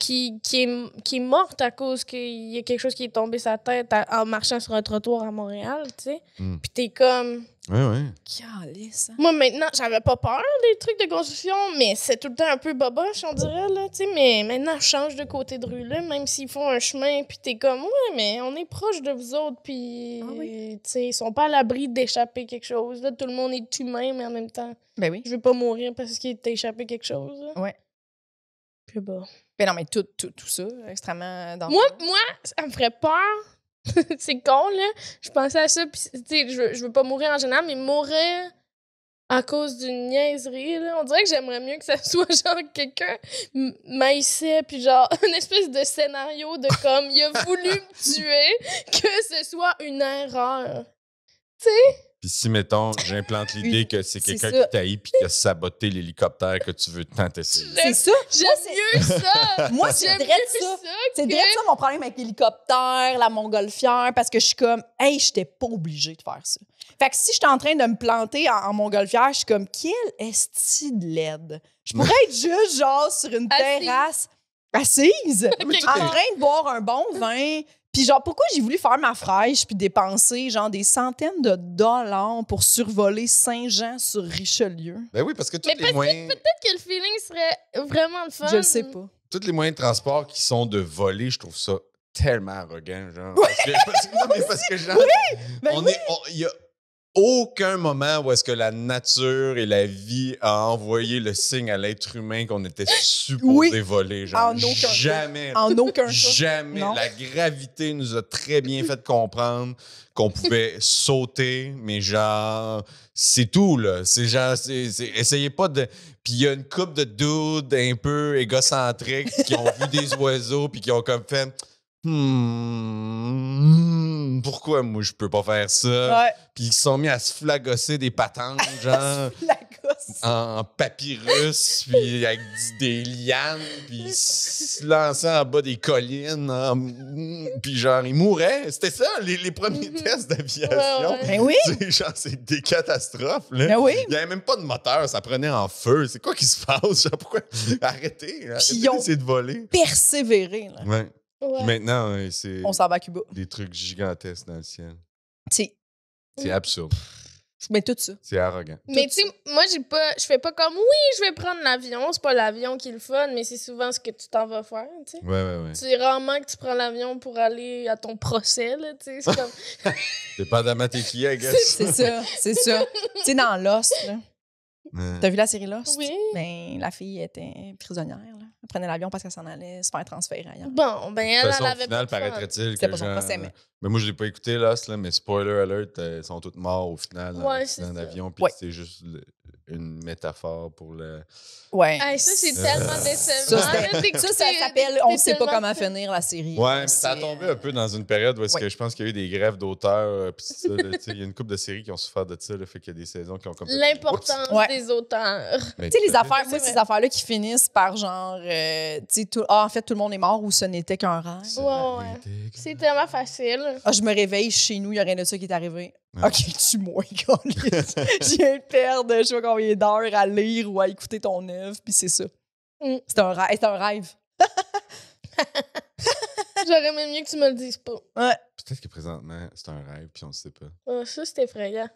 est morte à cause qu'il y a quelque chose qui est tombé sa tête en marchant sur un trottoir à Montréal, tu sais. Puis t'es comme... Ouais. Calice, hein? Moi, maintenant, j'avais pas peur des trucs de construction, mais c'est tout le temps un peu boboche, on dirait, là, tu sais. Mais maintenant, je change de côté de rue, là, même s'ils font un chemin, puis t'es comme, ouais, mais on est proche de vous autres, puis, tu sais, ils sont pas à l'abri d'échapper quelque chose, là. Tout le monde est humain, mais en même temps, ben oui. Je veux pas mourir parce qu'il t'a échappé quelque chose, là. Ouais. Puis bah... Mais non, mais tout ça, extrêmement dangereux. Moi, ça me ferait peur. C'est con, là. Je pensais à ça, puis, tu sais, je veux pas mourir en général, mais mourir à cause d'une niaiserie, là. On dirait que j'aimerais mieux que ça soit, genre, quelqu'un maïssait, puis genre, une espèce de scénario de comme, il a voulu me tuer, que ce soit une erreur. Tu sais? Puis si, mettons, j'implante l'idée que c'est quelqu'un qui t'haït puis qui a saboté l'hélicoptère que tu veux tant essayer. C'est ça. J'aime mieux ça. Moi, c'est direct ça. C'est direct ça mon problème avec l'hélicoptère, la montgolfière, parce que je suis comme, hey, j'étais pas obligée de faire ça. Fait que si j'étais en train de me planter en montgolfière, je suis comme, quel esti de laide. Je pourrais être juste, genre, sur une terrasse assise, en train de boire un bon vin. Puis genre, pourquoi j'ai voulu faire ma fraîche puis dépenser genre des centaines de dollars pour survoler Saint-Jean sur Richelieu? Ben oui, parce que tous les moyens... Peut-être que le feeling serait vraiment le fun. Je le sais pas. Tous les moyens de transport qui sont de voler, je trouve ça tellement arrogant, genre. Oui. Parce que genre, oui, ben aucun moment où est-ce que la nature et la vie a envoyé le signe à l'être humain qu'on était supposé voler. Genre, jamais. En aucun cas. Jamais. Non. La gravité nous a très bien fait comprendre qu'on pouvait sauter, mais genre, c'est tout, là. C'est genre, essayez pas de... Puis il y a une couple de dudes un peu égocentriques qui ont vu des oiseaux puis qui ont comme fait... pourquoi moi je peux pas faire ça? Ouais. Puis ils se sont mis à se flagosser des patentes, genre en papyrus, puis avec des lianes, puis ils se lançaient en bas des collines, puis genre ils mouraient. C'était ça, les premiers tests d'aviation. Ben oui! C'est des catastrophes, là. Ben oui! Il n'y avait même pas de moteur, ça prenait en feu. C'est quoi qui se passe? Genre, pourquoi? Arrêtez d'essayer de voler. Persévérer, là. Ouais. Ouais. Maintenant, c'est On s'en va à Cuba. des trucs gigantesques dans le ciel. C'est absurde. mais tout ça. C'est arrogant. Mais tu sais, moi, je fais pas comme, oui, je vais prendre l'avion. C'est pas l'avion qui est le fun, mais c'est souvent ce que tu t'en vas faire, tu sais. Ouais. C'est rarement que tu prends l'avion pour aller à ton procès, là, tu sais. C'est comme... Dépendamment tes clients, I guess. C'est ça. Tu sais, dans Lost, là. T'as vu la série Lost? Oui. Ben, la fille était prisonnière, là. Elle prenait l'avion parce qu'elle s'en allait se faire transférer ailleurs. Bon, ben, elle avait final, pas de fun. paraîtrait-il C'était que pas son procès, mais... Mais moi, je l'ai pas écouté, Lost, là, mais spoiler alert, ils sont tous morts au final dans l'accident d'avion, puis c'est juste une métaphore pour le... Ouais. Hey, ça, c'est tellement décevant. Ça s'appelle « On sait pas comment finir la série ». Ouais, mais ça a tombé un peu dans une période où est-ce que je pense qu'il y a eu des grèves d'auteurs, puis ça, il y a une couple de séries qui ont souffert de ça, le fait qu'il y a des saisons qui ont comme... L'importance des auteurs. Tu sais, les affaires, moi, ces affaires-là qui finissent par genre, tu sais, en fait, tout le monde est mort ou ce n'était qu'un rêve. Ouais. C'est tellement facile. Je me réveille chez nous, il n'y a rien de ça qui est arrivé. Ouais. OK, tue-moi, je viens de perdre je sais pas combien d'heures à lire ou à écouter ton œuvre, puis c'est ça. C'est un rêve. C'est un rêve. J'aurais même mieux que tu me le dises pas. Ouais. Peut-être que présentement, c'est un rêve, puis on ne sait pas. Ça, c'est effrayant.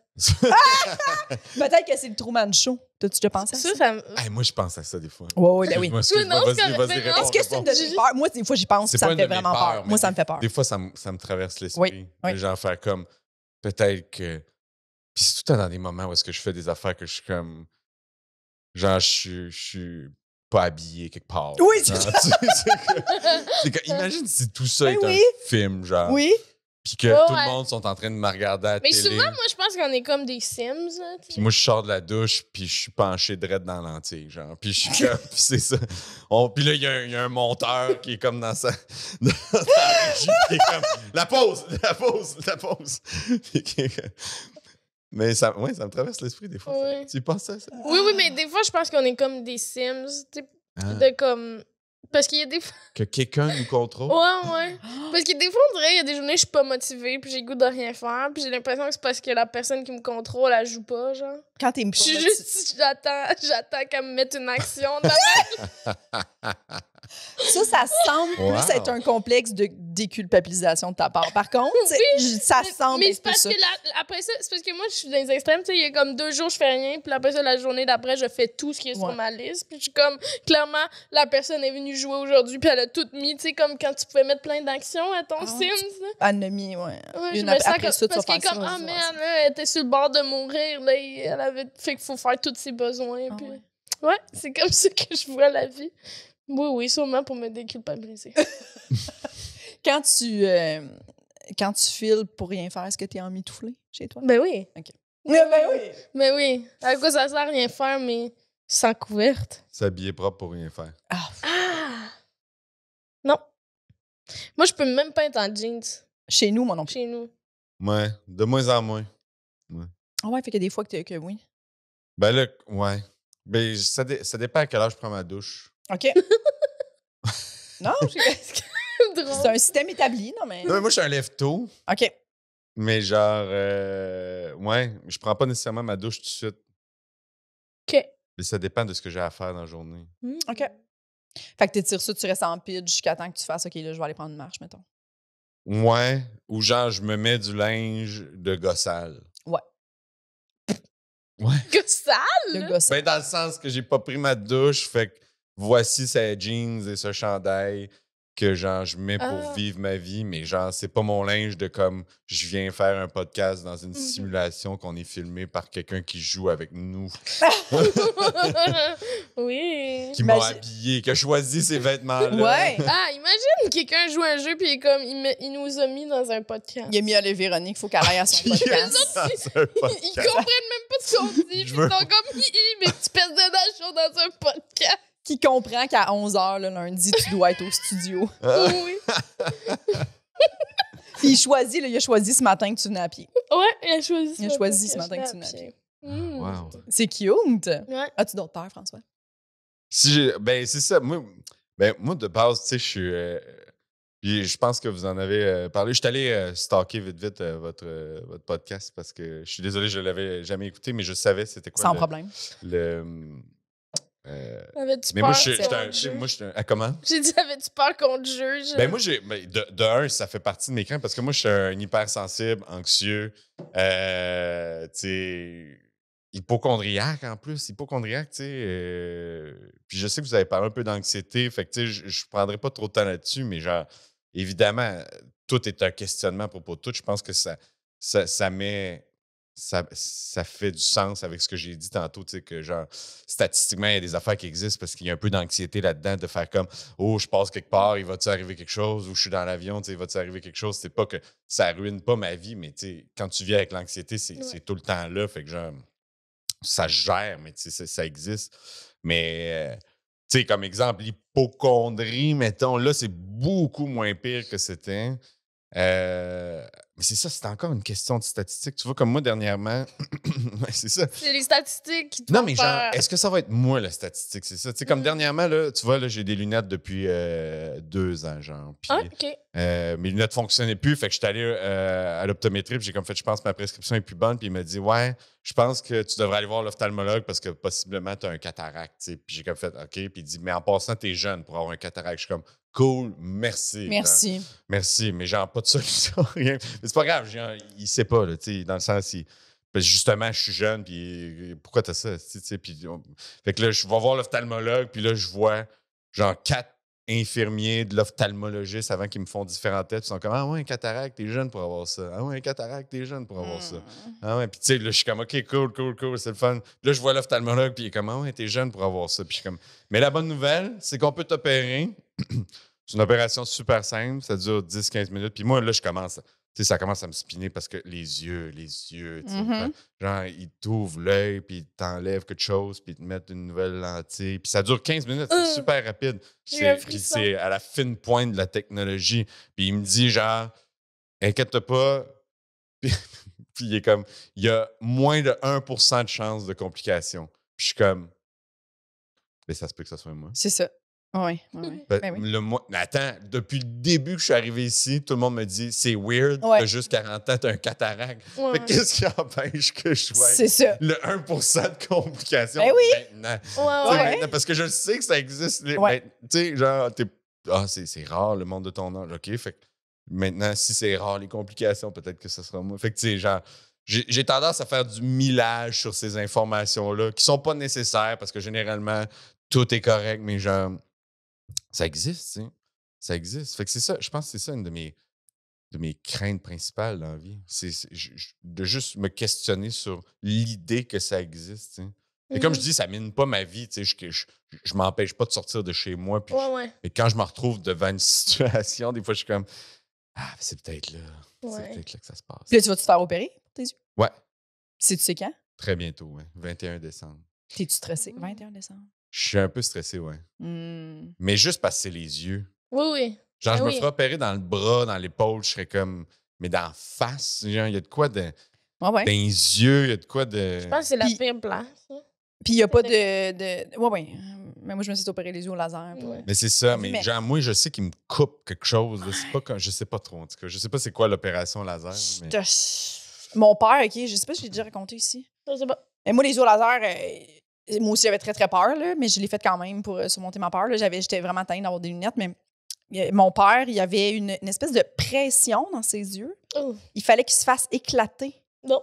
Peut-être que c'est le Truman Show. T'as-tu déjà pensé à ça? Hey, moi, je pense à ça des fois. Oui, ben oui. Vas-y, est-ce que c'est une de tes peurs? Moi, des fois, j'y pense, ça me fait vraiment peur. Moi, ça me fait peur. Des fois, ça me traverse l'esprit. Oui. Genre, faire comme, peut-être que... Puis c'est tout le temps dans des moments où est-ce que je fais des affaires que je suis comme... Genre, je suis pas habillé quelque part. Oui, c'est ça. Imagine si tout ça est un film, genre. Oui. Puis que tout le monde sont en train de me regarder à la télé. Mais souvent, moi, je pense qu'on est comme des Sims. Puis moi, je sors de la douche, puis je suis penché direct dans la lentille, genre. Puis je suis comme... Puis c'est ça. Puis là, il y a un monteur qui est comme dans sa régie, qui est comme... La pause! Mais ça me traverse l'esprit des fois. Oui. Tu y penses à ça? Oui, mais des fois, je pense qu'on est comme des Sims. De comme... Parce qu'il y a des fois... Que quelqu'un nous contrôle? Ouais. Parce que des fois, on dirait, il y a des journées, je suis pas motivée, puis j'ai le goût de rien faire, puis j'ai l'impression que c'est parce que la personne qui me contrôle, elle joue pas, genre. Quand t'es je suis juste... J'attends qu'elle me mette une action dans Ça semble plus être un complexe de déculpabilisation de ta part. Par contre, ça semble être plus ça. Après ça, c'est parce que moi, je suis dans les extrêmes. Tu sais, il y a comme 2 jours, je fais rien. Puis après ça, la journée d'après, je fais tout ce qui est sur ma liste. Puis je suis comme, clairement, la personne est venue jouer aujourd'hui. Puis elle a tout mis. Tu sais, comme quand tu pouvais mettre plein d'actions à ton Sims. Elle a mis, je me sens comme, ça, parce qu'elle est comme, merde, là, elle était sur le bord de mourir. Là, elle avait fait qu'il faut faire tous ses besoins. Puis... Ouais, c'est comme ça que je vois la vie. Oui, sûrement pour me déculpabiliser. Quand tu files pour rien faire, est-ce que tu es emmitouflé chez toi? Ben oui. OK. Ben oui. À quoi ça sert rien faire, mais sans couverte? S'habiller propre pour rien faire. Non. Moi, je peux même pas être en jeans. Chez nous, moi non plus. Chez nous. Ouais, de moins en moins. Ouais. Ah ouais, fait que des fois que oui. Ben là, ouais. Ben, ça dépend à quelle heure je prends ma douche. OK. Non, c'est un système établi, non, mais... Non, moi, je suis un lève-tôt. OK. Mais genre, ouais, je prends pas nécessairement ma douche tout de suite. OK. Mais ça dépend de ce que j'ai à faire dans la journée. OK. Fait que t'étires ça, tu restes en pide jusqu'à temps que tu fasses, OK, là, je vais aller prendre une marche, mettons. Ouais, ou genre, je me mets du linge de gossal. Ouais. Gossal? Le gossal. Ben, dans le sens que j'ai pas pris ma douche, fait que voici ces jeans et ce chandail. que genre je mets pour vivre ma vie, mais genre c'est pas mon linge de comme je viens faire un podcast dans une simulation qu'on est filmé par quelqu'un qui joue avec nous. Oui. Qui m'a habillé, qui a choisi ces vêtements-là. Ouais. Ah, imagine quelqu'un joue un jeu puis il nous a mis dans un podcast. Il a mis à Véronique, il faut qu'elle aille à son podcast. Ils comprennent même pas ce qu'on dit. Puis ils sont comme, mais tu pèses de la dans un podcast. Qui comprend qu'à 11h le lundi, tu dois être au studio. Oui. Puis il a choisi ce matin que tu venais à pied. Ouais, il a choisi ce matin que tu venais à pied. Wow. C'est cute. Ouais. As-tu d'autres peurs, François? C'est ça. Moi, de base, tu sais, je pense que vous en avez parlé. Je suis allé stalker vite votre podcast parce que je suis désolé, je ne l'avais jamais écouté, mais je savais c'était quoi. Sans problème. Avais-tu mais peur moi, je suis un. Comment? J'ai dit, avais-tu peur qu'on te juge? Ben, moi, de un, ça fait partie de mes craintes parce que moi, je suis un hypersensible, anxieux, tu sais, hypochondriaque en plus. Hypochondriaque, tu sais. Puis je sais que vous avez parlé un peu d'anxiété, fait que, tu sais, je ne prendrai pas trop de temps là-dessus, mais genre, évidemment, tout est un questionnement à propos de tout. Je pense que ça fait du sens avec ce que j'ai dit tantôt, tu sais, que genre, statistiquement, il y a des affaires qui existent parce qu'il y a un peu d'anxiété là-dedans de faire comme « Oh, je passe quelque part, il va-tu arriver quelque chose? » Ou « Je suis dans l'avion, tu sais, il va-tu arriver quelque chose? » C'est pas que ça ruine pas ma vie, mais tu sais, quand tu vis avec l'anxiété, c'est tout le temps là, fait que genre, ça gère, mais tu sais, ça existe. Mais, tu sais, comme exemple, l'hypochondrie, mettons, là, c'est beaucoup moins pire que c'était. Mais c'est ça, c'est encore une question de statistiques. Tu vois, comme moi, dernièrement, c'est ça. C'est les statistiques qui te Non, font mais peur. genre, est-ce que ça va être moi, la statistique? C'est ça. Tu sais, comme dernièrement, là, tu vois, là, j'ai des lunettes depuis 2 ans, genre. Puis, OK. mes lunettes ne fonctionnaient plus, fait que je suis allé à l'optométrie, puis j'ai comme fait, je pense que ma prescription est plus bonne, puis il m'a dit, ouais, je pense que tu devrais aller voir l'ophtalmologue parce que possiblement, tu as un cataracte, tu sais. Puis j'ai comme fait, OK, puis il dit, mais en passant, tu es jeune pour avoir un cataracte. Je suis comme, cool, merci. Merci. Genre, merci, mais genre, pas de solution, rien. Mais c'est pas grave, genre, il sait pas, là, tu sais, dans le sens, parce que justement, je suis jeune, puis pourquoi t'as ça, tu sais, puis fait que là, je vais voir l'ophtalmologue, puis là, je vois, genre, 4 infirmiers de l'ophtalmologiste avant qu'ils me font différents tests, ils sont comme, ah ouais, un cataracte, t'es jeune pour avoir ça. Ah ouais, un cataracte, t'es jeune pour avoir ça. Ah ouais, puis tu sais, là, je suis comme, OK, cool, c'est le fun. Puis là, je vois l'ophtalmologue, puis il est comme, ah ouais, t'es jeune pour avoir ça. Puis je suis comme, mais la bonne nouvelle, c'est qu'on peut t'opérer. C'est une opération super simple, ça dure 10-15 minutes. Puis moi, là, je commence, tu sais, ça commence à me spinner parce que les yeux, tu sais, genre, ils t'ouvrent l'œil, puis ils t'enlèvent quelque chose, puis ils te mettent une nouvelle lentille. Puis ça dure 15 minutes, c'est super rapide. Puis c'est à la fine pointe de la technologie. Puis il me dit, genre, inquiète-toi pas. Puis il est comme, il y a moins de 1% de chance de complications. Puis je suis comme, mais ça se peut que ça soit moi. C'est ça. Oui. Attends, depuis le début que je suis arrivé ici, tout le monde me dit c'est weird, t'as juste 40 ans, t'as un cataracte. Fait qu'est-ce qui empêche que je sois le 1% de complications maintenant? Parce que je sais que ça existe. Tu sais, genre, c'est rare le monde de ton âge. OK, fait que maintenant, si c'est rare les complications, peut-être que ce sera moi. Fait que, tu sais, genre, j'ai tendance à faire du millage sur ces informations-là qui sont pas nécessaires parce que généralement, tout est correct, mais genre, ça existe, tu sais. Ça existe. Fait que c'est ça, je pense que c'est ça une de mes craintes principales dans la vie. C'est de juste me questionner sur l'idée que ça existe, tu sais. Et comme je dis, ça mine pas ma vie, tu sais. Je m'empêche pas de sortir de chez moi. Puis mais quand je me retrouve devant une situation, des fois, je suis comme, ah, c'est peut-être là. C'est peut-être là que ça se passe. Puis là, tu vas te faire opérer pour tes yeux? Ouais. Tu sais quand? Très bientôt, oui. 21 décembre. T'es-tu stressé? 21 décembre. Je suis un peu stressé, ouais. Mais juste parce que c'est les yeux. Oui. Genre, je me ferais opérer dans le bras, dans l'épaule, je serais comme. Mais dans la face, genre, il y a de quoi de. Dans les yeux, il y a de quoi de. Je pense que c'est la pire place. Puis il n'y a pas de. Oui. Mais moi, je me suis opéré les yeux au laser. Mais c'est ça. Mais genre, moi, je sais qu'il me coupe quelque chose. C'est pas comme... Je sais pas trop, en tout cas. Je sais pas c'est quoi l'opération laser. Mais... Mon père, OK, je sais pas si je l'ai déjà raconté ici. Je sais pas. Mais moi, les yeux au laser. Moi aussi, j'avais très, très peur, là, mais je l'ai fait quand même pour surmonter ma peur. J'étais vraiment tannée d'avoir des lunettes, mais mon père, il avait une espèce de pression dans ses yeux. Il fallait qu'il se fasse éclater. Non.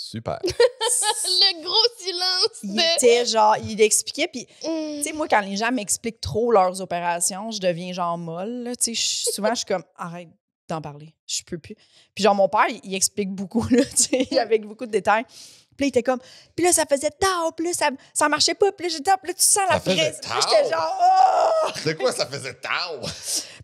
Super. Le gros silence. Il était genre, il expliquait, puis tu sais, moi, quand les gens m'expliquent trop leurs opérations, je deviens genre molle, tu sais, souvent, je suis comme, arrête d'en parler, je peux plus. Puis genre, mon père, il explique beaucoup, là, tu sais, avec beaucoup de détails. Puis là, il était comme, puis là, ça faisait tard, puis là, ça marchait pas, puis là, j'étais, puis là, tu sens la pression. J'étais genre, oh! De quoi ça faisait tard?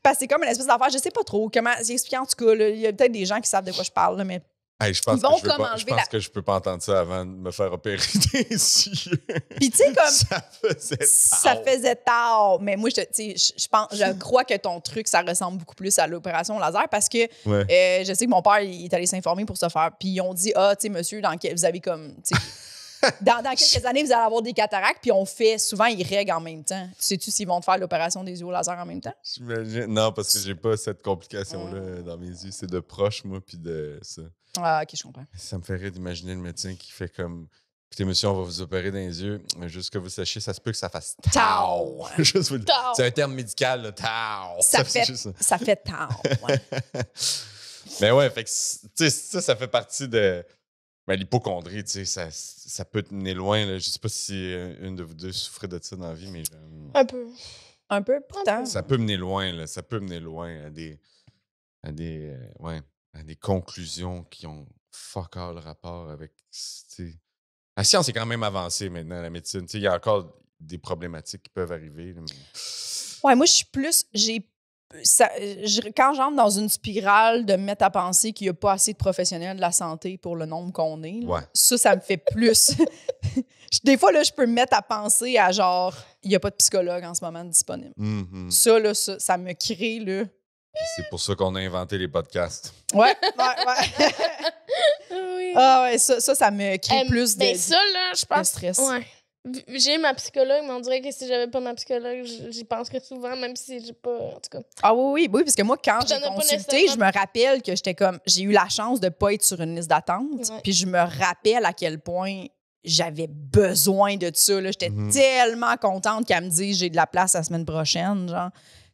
Parce que c'est comme une espèce d'affaire, je sais pas trop comment, j'ai expliqué en tout cas, là, il y a peut-être des gens qui savent de quoi je parle, là, mais. Hey, je pense que je peux pas entendre ça avant de me faire opérer des yeux. Puis tu sais, comme ça faisait tard. Mais moi, je crois que ton truc, ça ressemble beaucoup plus à l'opération laser parce que je sais que mon père, il est allé s'informer pour se faire. Puis ils ont dit, tu sais, monsieur, vous avez comme... Dans quelques années, vous allez avoir des cataractes, puis on fait... Souvent, ils règlent en même temps. Sais-tu s'ils vont te faire l'opération des yeux au laser en même temps? J'imagine. Non, parce que j'ai pas cette complication-là dans mes yeux. C'est de proche, moi, puis de ça. Ah, OK, je comprends. Ça me fait rire d'imaginer le médecin qui fait comme... Écoutez, monsieur, on va vous opérer dans les yeux. Juste que vous sachiez, ça se peut que ça fasse tao. C'est un terme médical, là, tao. Ça fait tao, ouais. Mais ouais, fait que, ça fait partie de... Ben, l'hypocondrie, tu sais, ça peut te mener loin. Là. Je sais pas si une de vous deux souffrait de ça dans la vie, mais... Un peu. Un peu, pourtant. Ça peut mener loin, là. Ça peut mener loin à des conclusions qui ont fuck all rapport avec... T'sais. La science est quand même avancée maintenant, la médecine. Il y a encore des problématiques qui peuvent arriver. Là, mais... Ouais, moi, je suis plus... quand j'entre dans une spirale de me mettre à penser qu'il n'y a pas assez de professionnels de la santé pour le nombre qu'on est, là, ça me fait plus. Des fois, là, je peux me mettre à penser à genre, il n'y a pas de psychologue en ce moment disponible. Mm-hmm. Ça, là, ça me crée, là. Puis c'est pour ça qu'on a inventé les podcasts. Ouais. Oui. Ah ouais, ça me crée plus de ça, là, je pense... stress. Ouais. J'ai ma psychologue, mais on dirait que si j'avais pas ma psychologue, j'y penserais souvent, même si j'ai pas... En tout cas. Ah oui, parce que moi, quand j'ai consulté, je me rappelle que j'étais comme... J'ai eu la chance de pas être sur une liste d'attente, puis je me rappelle à quel point j'avais besoin de ça. J'étais tellement contente qu'elle me dise « J'ai de la place la semaine prochaine », genre.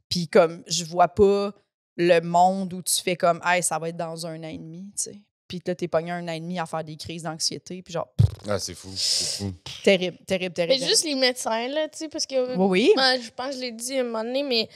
Puis comme, je vois pas le monde où tu fais comme « Hey, ça va être dans 1 an et demi », tu sais. Puis là, t'es pogné 1 an et demi à faire des crises d'anxiété, puis genre... Ah, c'est fou. Terrible. Mais juste les médecins, là, tu sais, parce que... Oui. Ben, je pense que je l'ai dit à un moment donné, mais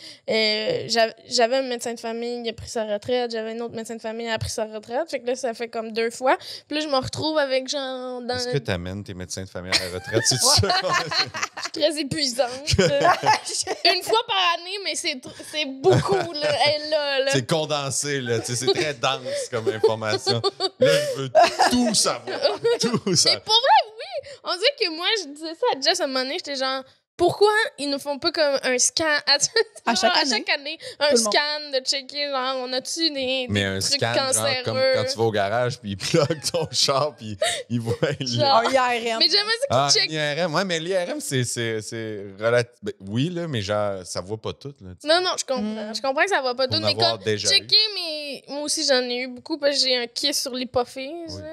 j'avais un médecin de famille, il a pris sa retraite, j'avais un autre médecin de famille, il a pris sa retraite, fait que là, ça fait comme 2 fois. Puis là, je me retrouve avec genre... Est-ce que t'amènes tes médecins de famille à la retraite? C'est ça? Je suis très épuisante. 1 fois par année, mais c'est beaucoup, là. C'est condensé, là. C'est très dense comme information. Là, je veux tout savoir. Mais pour vrai, oui! On dirait que moi, je disais ça à Jess à un moment donné, j'étais genre, pourquoi ils ne font pas comme un scan à chaque année? Un scan de checker, genre, on a-tu des trucs cancéreux? Genre, comme quand tu vas au garage, puis ils pluguent ton char, puis ils voient... Un IRM. Mais j'aimerais ça qu'ils checkent. l'IRM, ouais, mais l'IRM, c'est relatif... Ben, oui, là, mais genre, ça voit pas tout, là. Non, je comprends. Je comprends que ça va pas tout, mais comme checker, mais moi aussi, j'en ai eu beaucoup, parce que j'ai un kiss sur l'hypophyse,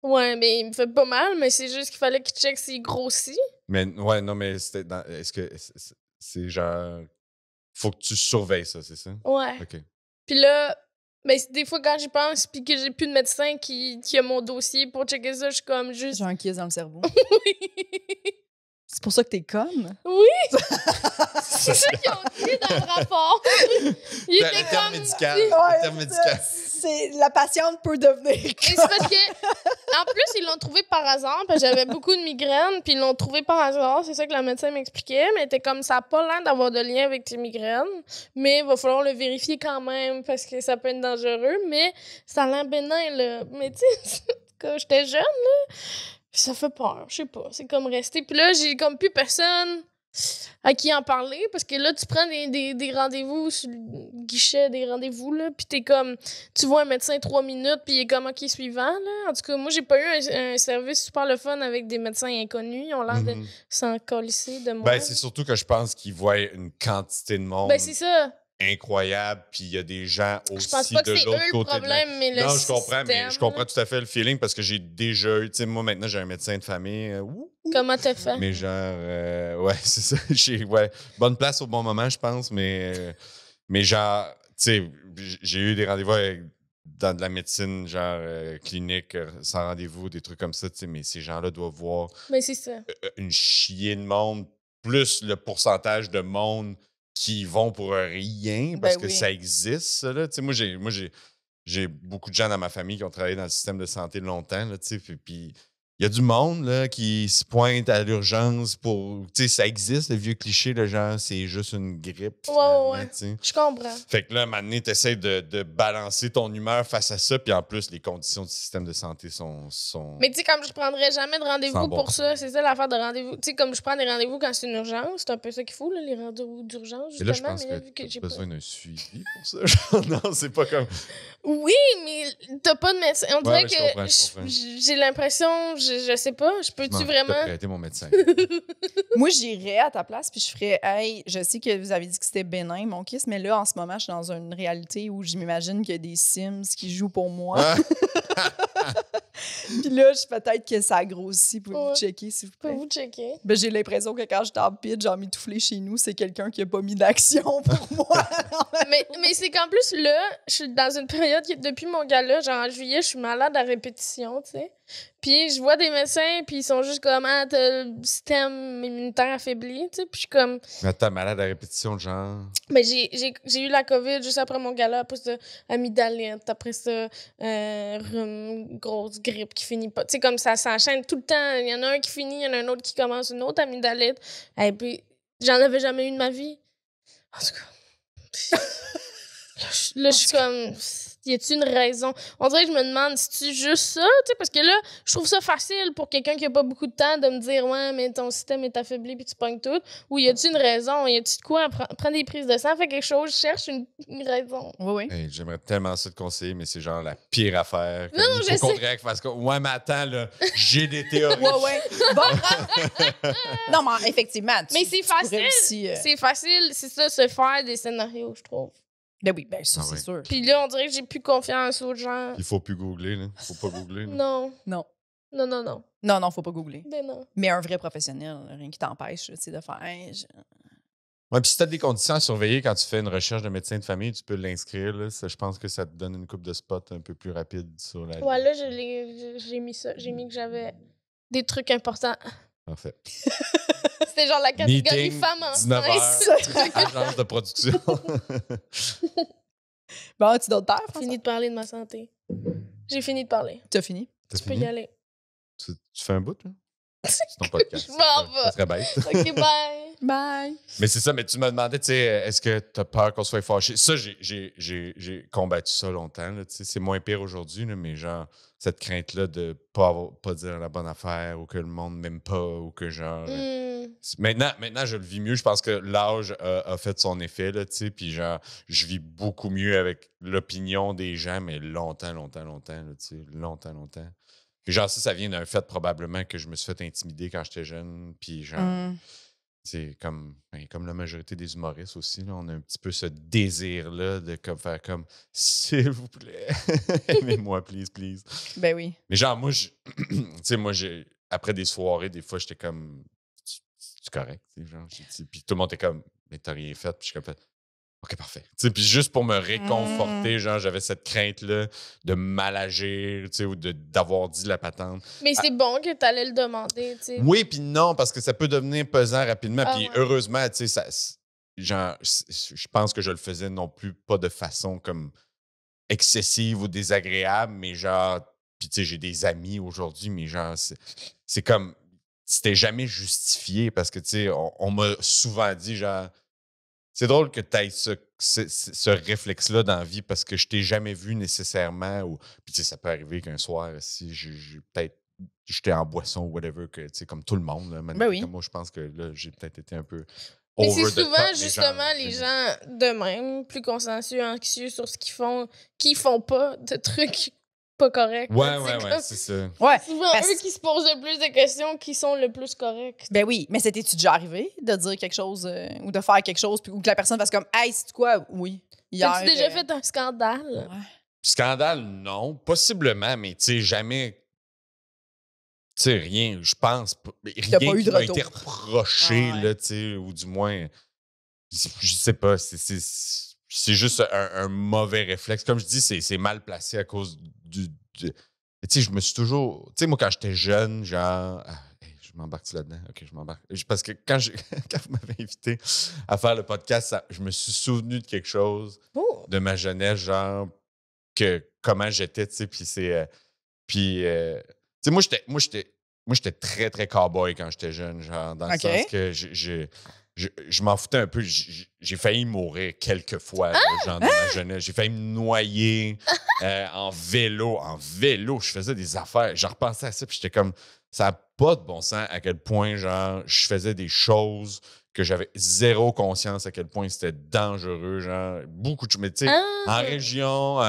Ouais, mais il me fait pas mal, mais c'est juste qu'il fallait qu'il check s'il grossit. Mais ouais, non, mais c'était est-ce que c'est genre... Faut que tu surveilles ça, c'est ça? Ouais. OK. Puis là, ben, des fois, quand j'y pense, puis que j'ai plus de médecin qui a mon dossier pour checker ça, je suis comme juste... J'ai un kiss dans le cerveau. Oui. C'est pour ça que t'es conne? Oui! C'est ça qu'ils ont dit dans le rapport. Il était le terme médical. Ouais, le terme médical. C'est la patiente peut devenir conne. Et c'est parce que, en plus, ils l'ont trouvé par hasard, parce que j'avais beaucoup de migraines, puis ils l'ont trouvé par hasard. C'est ça que la médecin m'expliquait, mais était comme ça n'a pas l'air d'avoir de lien avec tes migraines, mais il va falloir le vérifier quand même, parce que ça peut être dangereux, mais ça a l'air bénin, là. Mais tu sais, quand j'étais jeune, là, ça fait peur, je sais pas. C'est comme rester. Puis là, j'ai comme plus personne à qui en parler, parce que là, tu prends des rendez-vous sur le guichet, des rendez-vous, là, puis t'es comme, tu vois un médecin 3 minutes, puis il est comme, OK, suivant, là. En tout cas, moi, j'ai pas eu un service super le fun avec des médecins inconnus. Ils ont l'air de s'en colisser de moi. Ben, c'est surtout que je pense qu'ils voient une quantité de monde. Ben, c'est ça. Incroyable, puis il y a des gens aussi je pense pas que de c'est l'autre eux côté le problème, mais le non, je système, comprends, mais je comprends tout à fait le feeling parce que j'ai déjà eu, tu sais, moi maintenant j'ai un médecin de famille. Comment t'as fait? Mais genre, ouais, c'est ça. Bonne place au bon moment, je pense, mais genre, tu sais, j'ai eu des rendez-vous avec dans de la médecine, genre clinique, sans rendez-vous, des trucs comme ça, mais ces gens-là doivent voir c'est ça. Une chier de monde, plus le pourcentage de monde qui vont pour rien, parce que ça existe, ça, là. Moi, j'ai beaucoup de gens dans ma famille qui ont travaillé dans le système de santé longtemps, là, puis il y a du monde là, qui se pointe à l'urgence pour... Tu sais, ça existe, le vieux cliché, le genre, c'est juste une grippe. Ouais. Je comprends. Fait que là, à un moment donné, tu essaies de balancer ton humeur face à ça, puis en plus, les conditions du système de santé sont... Mais tu sais, comme je prendrais jamais de rendez-vous pour ça, c'est ça l'affaire de rendez-vous. Tu sais, comme je prends des rendez-vous quand c'est une urgence, c'est un peu ça qu'il faut, là, les rendez-vous d'urgence, justement. Et là, je pense que j'ai besoin d'un suivi pour ça. Non, c'est pas comme... Oui, mais t'as pas de médecin. On dirait que j'ai l'impression, je sais pas, je peux-tu vraiment... Je prêter mon médecin. Moi, j'irais à ta place puis je ferais, hey, je sais que vous avez dit que c'était bénin, mon kiss, mais là, en ce moment, je suis dans une réalité où je m'imagine qu'il y a des Sims qui jouent pour moi. Puis là, peut-être que ça grossit. Pouvez-vous checker, s'il vous plaît? Pouvez-vous checker? Ben, j'ai l'impression que quand je tape pitch, genre mitouflé chez nous, c'est quelqu'un qui a pas mis d'action pour moi. mais c'est qu'en plus, là, je suis dans une période, depuis mon gala, genre en juillet, je suis malade à répétition, tu sais. Puis je vois des médecins, puis ils sont juste comme, ah, t'as le système immunitaire affaibli, tu sais. Puis je suis comme... Mais t'as malade à répétition, genre... Mais j'ai eu la COVID juste après mon gala, après ça, amygdalite, après ça, grosse grippe qui finit pas. Tu sais, comme ça s'enchaîne tout le temps. Il y en a un qui finit, il y en a un autre qui commence, une autre amygdalite. Et puis, j'en avais jamais eu de ma vie. En tout cas... Là, je suis comme... Y a-t-il une raison? On dirait que je me demande si c'est juste ça, tu sais, parce que là, je trouve ça facile pour quelqu'un qui a pas beaucoup de temps de me dire, ouais, mais ton système est affaibli puis tu pognes tout. Ou y a-t-il une raison? Y a-t-il de quoi? Prends des prises de sang, fais quelque chose, cherche une raison. Oui. Hey, j'aimerais tellement ça te conseiller, mais c'est genre la pire affaire. Non, je sais. Parce que, ouais, mais attends, là, j'ai des théories. Ouais. Bon. Non, mais effectivement. Mais c'est facile. C'est facile, c'est ça, se faire des scénarios, je trouve. Ben oui, ben ça, c'est sûr. Puis là, on dirait que j'ai plus confiance aux gens. Il faut plus googler, là. Faut pas googler. Là. Non. Non, faut pas googler. Ben non. Mais un vrai professionnel, rien qui t'empêche, tu sais, de faire... Ouais, puis si t'as des conditions à surveiller quand tu fais une recherche de médecin de famille, tu peux l'inscrire, là. Ça, je pense que ça te donne une coupe de spots un peu plus rapide sur la... Ouais, là, j'ai mis ça. J'ai mis que j'avais des trucs importants. Parfait. C'était genre la catégorie femme enceinte. 19h, agence de production. Bon, tu d'autres terres, Fini de parler de ma santé. J'ai fini de parler. Tu as fini? Tu peux y aller. Tu fais un bout, là? C'est ton podcast. Je m'en vais. Ça serait bête. OK, bye. Bye. Mais c'est ça, mais tu me demandais, tu sais, est-ce que tu as peur qu'on soit fâché? Ça, j'ai combattu ça longtemps, là, tu sais. C'est moins pire aujourd'hui, là, mais genre, cette crainte-là de pas dire la bonne affaire ou que le monde m'aime pas ou que genre... Maintenant, je le vis mieux. Je pense que l'âge a fait son effet, là, tu sais, puis genre, je vis beaucoup mieux avec l'opinion des gens, mais longtemps, là, tu sais, longtemps. Puis genre, ça vient d'un fait probablement que je me suis fait intimider quand j'étais jeune, puis genre... C'est comme la majorité des humoristes aussi, là, on a un petit peu ce désir-là de faire comme « S'il vous plaît, aimez-moi, please. » Ben oui. Mais genre, moi, tu sais, après des soirées, des fois, j'étais comme « C'est correct. » Puis tout le monde était comme « Mais t'as rien fait. » Puis je suis comme « OK, parfait. » Puis juste pour me réconforter, genre, j'avais cette crainte-là de mal agir, ou d'avoir dit la patente. Mais c'est bon que t'allais le demander, tu sais. Oui, puis non, parce que ça peut devenir pesant rapidement. Puis heureusement, tu sais, genre, je pense que je le faisais non plus pas de façon comme excessive ou désagréable, mais genre, puis tu sais, j'ai des amis aujourd'hui, mais genre, c'est comme, c'était jamais justifié parce que, tu sais, on m'a souvent dit, genre, c'est drôle que tu aies ce réflexe-là dans la vie parce que je t'ai jamais vu nécessairement. Puis, tu sais, ça peut arriver qu'un soir, si j'étais en boisson ou whatever, que, tu sais, comme tout le monde, là, ben oui. Moi, je pense que là, j'ai peut-être été un peu. Mais c'est souvent, justement, les gens de même, plus consciencieux, anxieux sur ce qu'ils font, qui font pas de trucs pas corrects. Ouais, c'est ça. Ouais. Souvent, eux qui se posent le plus de questions, qui sont le plus corrects. Ben oui, mais c'était-tu déjà arrivé de dire quelque chose ou de faire quelque chose, puis, ou que la personne fasse comme « Hey, c'est quoi? » Oui. As-tu déjà fait un scandale? Ouais. Scandale, non. Possiblement, mais tu sais, jamais... Tu sais, rien, je pense. Rien qui m'a été reproché, là, tu sais, ou du moins... Je sais pas, c'est juste un mauvais réflexe. Comme je dis, c'est mal placé à cause du tu sais, je me suis toujours... Tu sais, moi, quand j'étais jeune, genre... je m'embarque là-dedans? OK, je m'embarque. Parce que quand vous m'avez invité à faire le podcast, je me suis souvenu de quelque chose de ma jeunesse, genre, comment j'étais, tu sais, puis c'est... tu sais, moi, j'étais très, très cow-boy quand j'étais jeune, genre, dans le sens que je m'en foutais un peu. J'ai failli mourir quelques fois, là, genre, dans ma jeunesse. J'ai failli me noyer en vélo. En vélo, je faisais des affaires. Je repensais à ça, puis j'étais comme... Ça n'a pas de bon sens à quel point, genre, je faisais des choses que j'avais zéro conscience à quel point c'était dangereux, genre, beaucoup de choses. Mais tu sais, en région...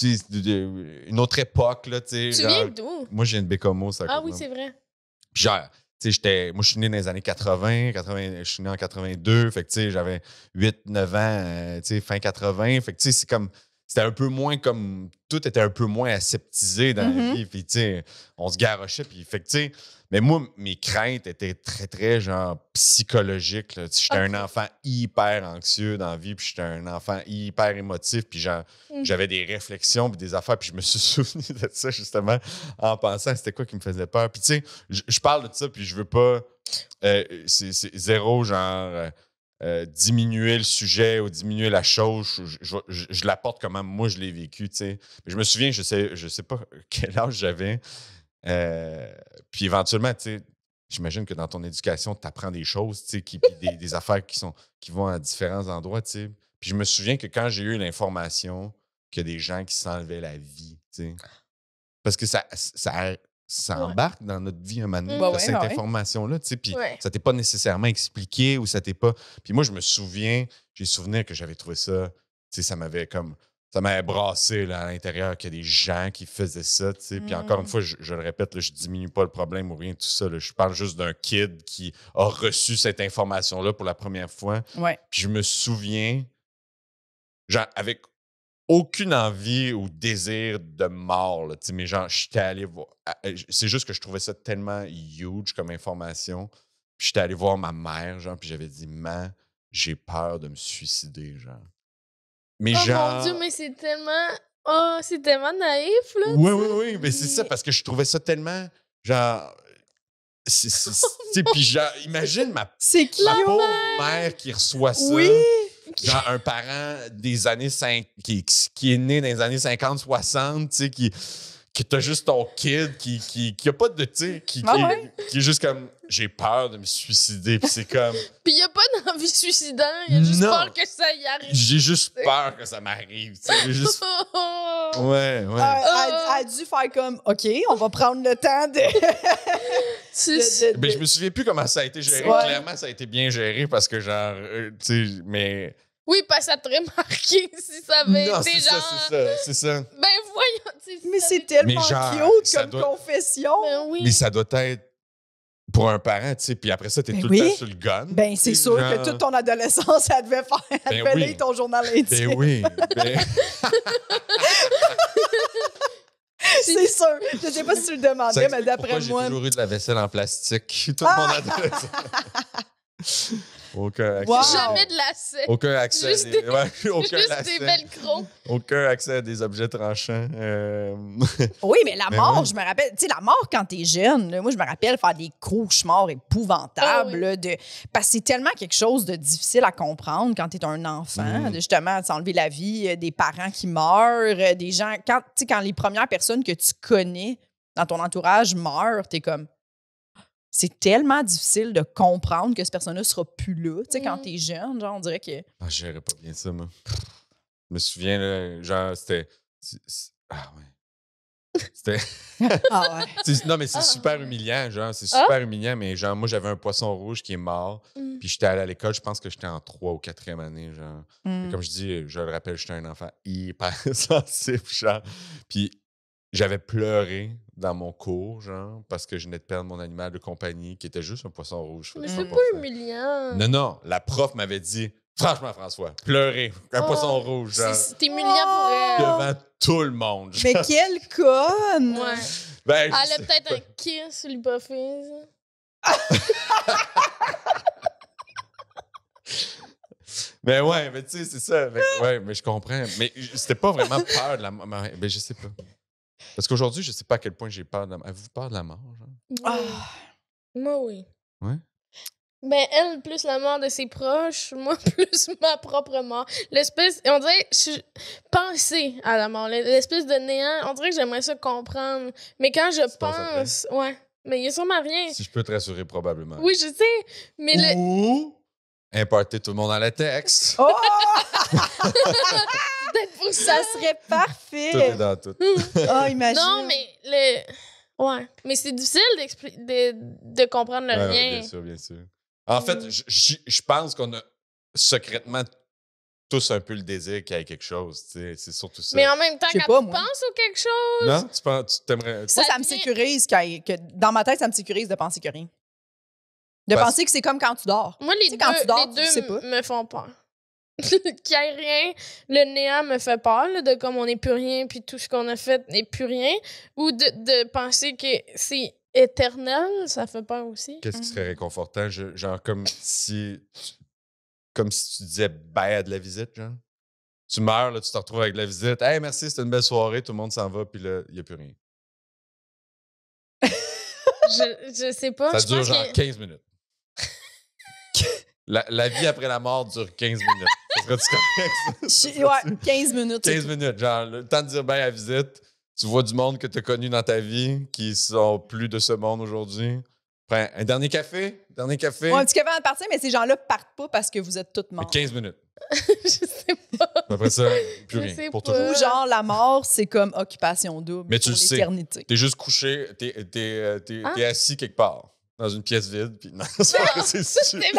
une autre époque, là, tu sais. Tu viens d'où? Moi, je viens de Bécomo, ça. Ah oui, c'est vrai. Puis genre, tu sais, moi, je suis né dans les années 80, je suis né en 82, fait que, tu sais, j'avais 8-9 ans, tu sais, fin 80, fait que, tu sais, c'était un peu moins comme, tout était un peu moins aseptisé dans la vie, puis, tu sais, on se garochait, puis, fait que, tu sais, mais moi, mes craintes étaient très, très, genre, psychologiques, là. J'étais un enfant hyper anxieux dans la vie, puis j'étais un enfant hyper émotif, puis genre, j'avais des réflexions, puis des affaires, puis je me suis souvenu de ça, justement, en pensant à c'était quoi qui me faisait peur. Puis, tu sais, je parle de ça, puis je veux pas... c'est zéro, genre... diminuer le sujet ou diminuer la chose, je l'apporte comment moi je l'ai vécu, tu sais. Je me souviens, je sais pas quel âge j'avais, puis éventuellement, tu sais, j'imagine que dans ton éducation, tu apprends des choses, tu sais, des affaires qui vont à différents endroits, tu sais. Puis je me souviens que quand j'ai eu l'information qu'il y a des gens qui s'enlevaient la vie, tu sais, parce que ça embarque dans notre vie un moment donné, cette information-là, tu sais, puis ça t'est pas nécessairement expliqué ou ça t'est pas... Puis moi, j'ai souvenir que j'avais trouvé ça, tu sais, ça m'avait brassé là, à l'intérieur qu'il y a des gens qui faisaient ça, tu sais. Puis encore une fois, je le répète, là, je diminue pas le problème ou rien de tout ça. Là. Je parle juste d'un kid qui a reçu cette information-là pour la première fois. Puis je me souviens, genre, avec aucune envie ou désir de mort, là, mais genre, j'étais allé voir... C'est juste que je trouvais ça tellement huge comme information. Puis j'étais allé voir ma mère, genre, puis j'avais dit, « Man, j'ai peur de me suicider, genre. » Mais genre... Mon Dieu, mais c'est tellement... Oh, c'est tellement naïf, là. Oui, mais c'est ça, parce que je trouvais ça tellement, genre... Puis genre, imagine ma pauvre mère qui reçoit ça. Oui! Genre un parent des années 5 qui est né dans les années 50-60, tu sais, qui t'a juste ton kid, qui a pas de, tu sais, qui est juste comme, j'ai peur de me suicider, puis c'est comme... Puis il y a pas d'envie suicidante, il y a juste peur que ça y arrive. J'ai juste peur que ça m'arrive, tu sais, j'ai juste... Ouais. Elle a dû faire comme, OK, on va prendre le temps de... Ben, je me souviens plus comment ça a été géré. Clairement, ça a été bien géré parce que, genre, tu sais, mais... Oui, parce que ça t'aurait marqué si ça avait été genre... c'est ça. Ben voyons, mais c'est tellement cute comme confession. Ben oui. Mais ça doit être pour un parent, tu sais, puis après ça, t'es tout le temps sur le gun. Ben c'est sûr que toute ton adolescence, ça devait faire... Elle devait lire ton journal intime. Ben oui. C'est sûr. Je ne sais pas si tu le demandais, mais d'après moi... J'ai toujours eu de la vaisselle en plastique toute mon adolescence. Aucun accès. Wow. Jamais de lacets. Aucun accès. Juste des velcro. Aucun accès à des objets tranchants. Oui, mais la mort, je me rappelle, tu sais, la mort quand t'es jeune, là, moi, je me rappelle faire des cauchemars épouvantables. Là, parce que c'est tellement quelque chose de difficile à comprendre quand t'es un enfant, de justement s'enlever la vie, des parents qui meurent, des gens. Quand les premières personnes que tu connais dans ton entourage meurent, t'es comme. C'est tellement difficile de comprendre que cette personne-là sera plus là. Tu sais, quand t'es jeune, genre, on dirait que... Ah, je gérais pas bien ça, moi. Je me souviens, là, genre, c'était... Ah, ouais. C'était... Ah, ouais. Non, mais c'est super humiliant, genre. C'est super humiliant, mais genre, moi, j'avais un poisson rouge qui est mort. Puis j'étais allé à l'école, je pense que j'étais en 3 ou 4e année, genre. Comme je dis, je le rappelle, j'étais un enfant hyper sensible, genre. Puis j'avais pleuré dans mon cours, genre, parce que je venais de perdre mon animal de compagnie, qui était juste un poisson rouge. Mais c'est pas humiliant. Non. La prof m'avait dit, franchement, François, pleurer, un poisson rouge, genre. C'est humiliant pour elle. Devant tout le monde. Genre. Mais quelle conne! Ouais. Ben, elle a peut-être un kiss sur l'hypophyse. Mais ouais, mais tu sais, c'est ça. Ouais, mais je comprends. Mais c'était pas vraiment peur de la mort. Mais je sais pas. Parce qu'aujourd'hui, je sais pas à quel point j'ai peur de la mort. Avez-vous peur de la mort, genre? Moi, oui. Ouais? Ben, elle, plus la mort de ses proches, moi, plus ma propre mort. L'espèce, on dirait, penser à la mort, l'espèce de néant, on dirait que j'aimerais ça comprendre. Mais quand je pense, ouais, mais il y a sûrement rien. Si je peux te rassurer, probablement. Oui, je sais, mais Ou importer tout le monde dans le texte. Oh! Peut-être pour ça serait parfait. Tout est dans tout. Oh, imagine. Non, mais ouais, mais c'est difficile de comprendre le rien. Bien sûr, bien sûr. En fait, je pense qu'on a secrètement tous un peu le désir qu'il y ait quelque chose. C'est surtout ça. Mais en même temps, quand tu penses au quelque chose... Non? Tu t'aimerais... Ça me sécurise. Dans ma tête, ça me sécurise de penser que rien. De penser que c'est comme quand tu dors. Moi, les deux me font peur. Qu'il n'y ait rien, le néant me fait peur, là, de comme on n'est plus rien, puis tout ce qu'on a fait n'est plus rien. Ou de penser que c'est éternel, ça fait peur aussi. Qu'est-ce qui serait réconfortant? Genre comme si tu disais bye à de la visite, genre. Tu meurs, là, tu te retrouves avec de la visite. Hey, merci, c'était une belle soirée, tout le monde s'en va, puis là, il n'y a plus rien. Je sais pas. Ça dure genre 15 minutes. La vie après la mort dure 15 minutes. Serais-tu correct? Ouais, 15 minutes. 15 minutes, genre, le temps de dire bye à la visite. Tu vois du monde que tu as connu dans ta vie qui sont plus de ce monde aujourd'hui. Prends un dernier café? Ouais, un petit café avant de partir, mais ces gens-là partent pas parce que vous êtes tous morts. 15 minutes. Je sais pas. Après ça, plus rien. Pour toujours. Ou genre, la mort, c'est comme occupation double mais tu pour l'éternité. T'es juste couché, t'es assis quelque part. Dans une pièce vide, puis non, c'est sûr. Mais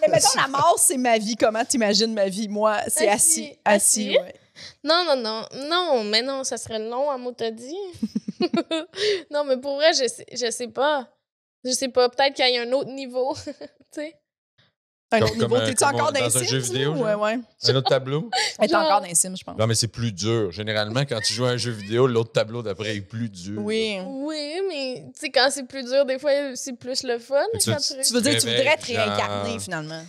mettons, la mort, c'est ma vie. Comment t'imagines ma vie? Moi, c'est assis, ouais. Non, mais non, ça serait long, à mot t'as dit. Non, mais pour vrai, je sais pas. Je sais pas, peut-être qu'il y a un autre niveau, tu sais. Un autre niveau, t'es-tu encore dans un jeu vidéo? Ouais. Un autre tableau? T'es encore dans les Sims, je pense. Non, mais c'est plus dur. Généralement, quand tu joues à un jeu vidéo, l'autre tableau d'après est plus dur. Oui. Oui, mais tu sais, quand c'est plus dur, des fois, c'est plus le fun. Tu veux dire que tu voudrais te réincarner, finalement?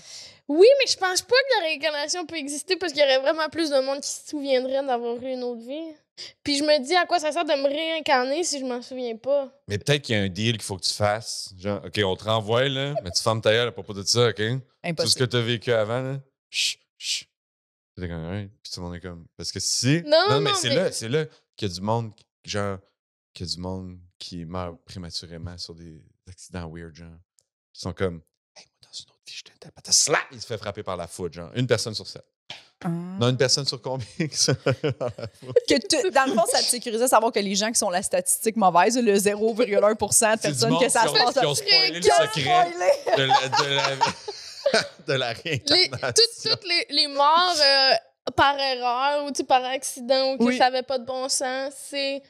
Oui, mais je pense pas que la réincarnation peut exister parce qu'il y aurait vraiment plus de monde qui se souviendrait d'avoir eu une autre vie. Puis je me dis, à quoi ça sert de me réincarner si je m'en souviens pas? Mais peut-être qu'il y a un deal qu'il faut que tu fasses. Genre, OK, on te renvoie, là, mais tu fermes ta gueule à propos de ça, OK? Impossible. Tout ce que tu as vécu avant, là, chut. C'est comme, ouais. Puis tout le monde est comme... Parce que si... Non, mais c'est là qu'il y a du monde, genre, qu'il y a du monde qui meurt prématurément sur des accidents weird, genre. Ils sont comme, hey, moi, dans une autre vie, j'étais un tapette. Slap! Il se fait frapper par la foudre, genre. 1 personne sur 7. Non, 1 personne sur combien? Dans le fond, ça te sécurisait de savoir que les gens qui sont la statistique mauvaise, le 0,1% de personnes que ça se passe... Qui ont spoilé le secret de la réincarnation. Toutes les morts par erreur ou par accident ou que ça n'avait pas de bon sens, c'est...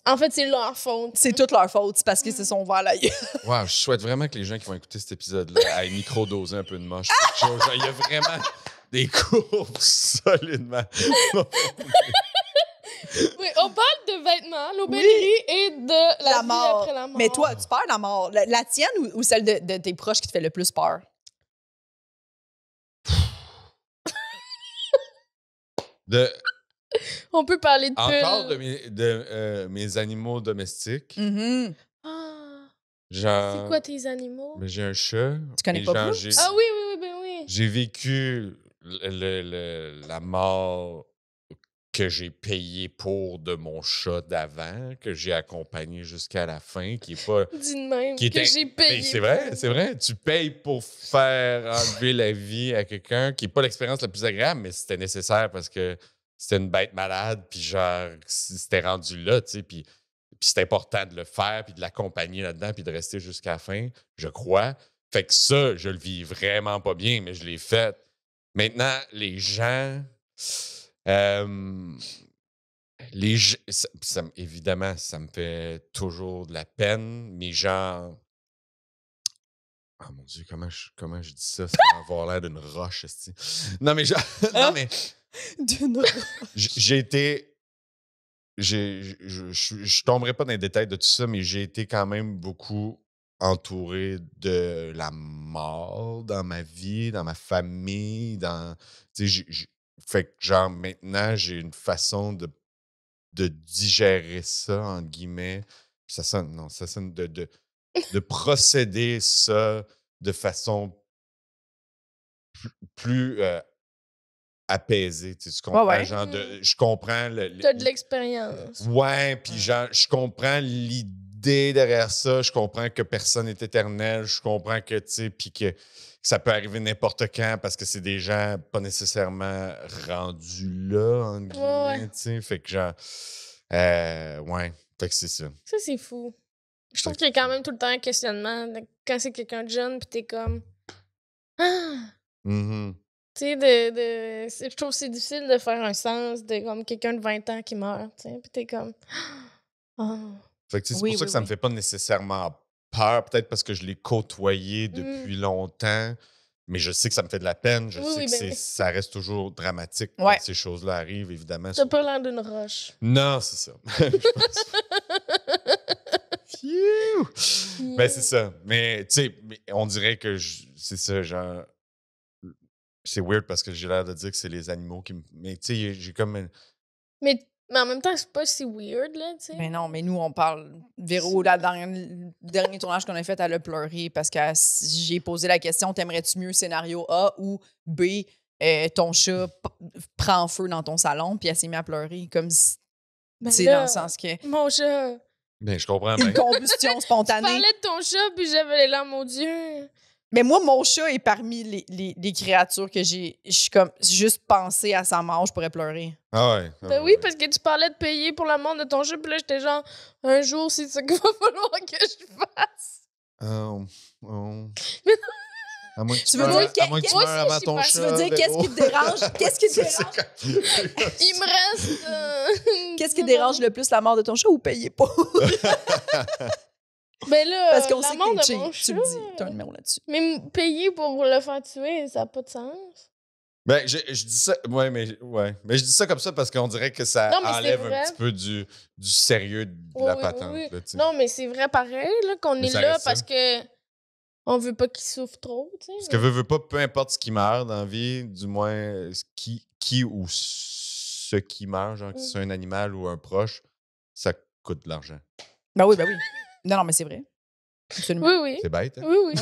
En fait, c'est leur faute. C'est toute leur faute, c'est parce qu'ils se sont ouverts la gueule. Wow, je souhaite vraiment que les gens qui vont écouter cet épisode-là aillent micro-doser un peu de moche. Il y a vraiment des courbes solidement. Oui, on parle de vêtements, l'obélie et de la vie mort. Après la mort. Mais toi, tu peurs la mort. La tienne ou celle de tes proches qui te fait le plus peur? On peut parler de encore de mes animaux domestiques. Mm-hmm. Genre, c'est quoi tes animaux? Mais j'ai un chat. Tu connais pas plus? Ah oui, ben oui. J'ai vécu la mort que j'ai payé pour de mon chat d'avant, que j'ai accompagné jusqu'à la fin, qui est pas... Dis de même, que j'ai payé. C'est vrai. Tu payes pour faire enlever la vie à quelqu'un qui n'est pas l'expérience la plus agréable, mais c'était nécessaire parce que c'était une bête malade, puis genre, c'était rendu là, tu sais, puis c'est important de le faire, puis de l'accompagner là-dedans, puis de rester jusqu'à la fin, je crois. Fait que ça, je le vis vraiment pas bien, mais je l'ai fait. Maintenant, les gens... évidemment, ça me fait toujours de la peine, mais genre... Oh mon Dieu, comment je dis ça sans avoir l'air d'une roche, esti. Non, mais genre... Non, mais... D'une roche. J'ai été... Je tomberai pas dans les détails de tout ça, mais j'ai été quand même beaucoup entouré de la mort dans ma vie, dans ma famille, fait que, genre, maintenant, j'ai une façon de digérer ça, entre guillemets. Ça sonne de procéder ça de façon plus apaisée. Tu comprends? Ouais. Genre, je comprends. T'as de l'expérience. Ouais, puis genre, je comprends l'idée derrière ça. Je comprends que personne n'est éternel. Je comprends que, tu sais, puis que ça peut arriver n'importe quand parce que c'est des gens pas nécessairement rendus là, entre guillemets, tu sais. Fait que genre, ouais, fait que c'est ça. Ça, c'est fou. Je trouve qu'il y a quand même tout le temps un questionnement quand c'est quelqu'un de jeune, puis t'es comme... Ah! Mm-hmm. Tu sais, je trouve que c'est difficile de faire un sens de comme quelqu'un de 20 ans qui meurt, tu sais, puis t'es comme... Oh. Fait que c'est pour ça que ça me fait pas nécessairement peur, peut-être parce que je l'ai côtoyé depuis longtemps, mais je sais que ça me fait de la peine, je sais que ça reste toujours dramatique quand ces choses-là arrivent, évidemment. T'as pas l'air d'une roche. Non, c'est ça. Ben, c'est ça. Mais, tu sais, on dirait que c'est ça, genre... C'est weird parce que j'ai l'air de dire que c'est les animaux qui me... Mais, tu sais, j'ai comme... Mais en même temps, c'est pas si weird, là, tu sais. Mais non, mais nous, on parle... Véro, le dernier tournage qu'on a fait, elle a pleuré parce que j'ai posé la question, t'aimerais-tu mieux scénario A ou B, ton chat prend feu dans ton salon, puis elle s'est mise à pleurer, comme si... Ben tu sais, dans le sens que... Mon chat... Ben, je comprends bien. Une combustion spontanée. Tu parlais de ton chat, puis j'avais les larmes aux yeux. Mais moi, mon chat est parmi les créatures que j'ai... Je suis comme... Juste penser à sa mort, je pourrais pleurer. Ah ouais. Ben oui, parce que tu parlais de payer pour la mort de ton chat, puis là, j'étais genre, un jour, c'est ça qu'il va falloir que je fasse. Mais à moins que tu veux dire tu meurs avant ton chat. Tu veux dire, qu'est-ce qui te dérange? Qu'est-ce qui te dérange? Il me reste... Qu'est-ce qui te dérange le plus, la mort de ton chat ou payer pas? Ben là, parce qu'on la sait mort que de mon chat... tu le dis, t'as un numéro là-dessus. Mais payer pour le faire tuer, ça n'a pas de sens. Ben, je dis ça... Mais je dis ça comme ça parce qu'on dirait que ça enlève un petit peu du sérieux de la patente. Oui. Là, non, mais c'est vrai pareil là, qu'on est là parce que on veut pas qu'il souffre trop. Parce que veut pas, peu importe ce qui meurt dans la vie, du moins qui ou ce qui meurt, genre que c'est un animal ou un proche, ça coûte de l'argent. Ben oui. Non, mais c'est vrai. Absolument. Oui. C'est bête, hein? Oui.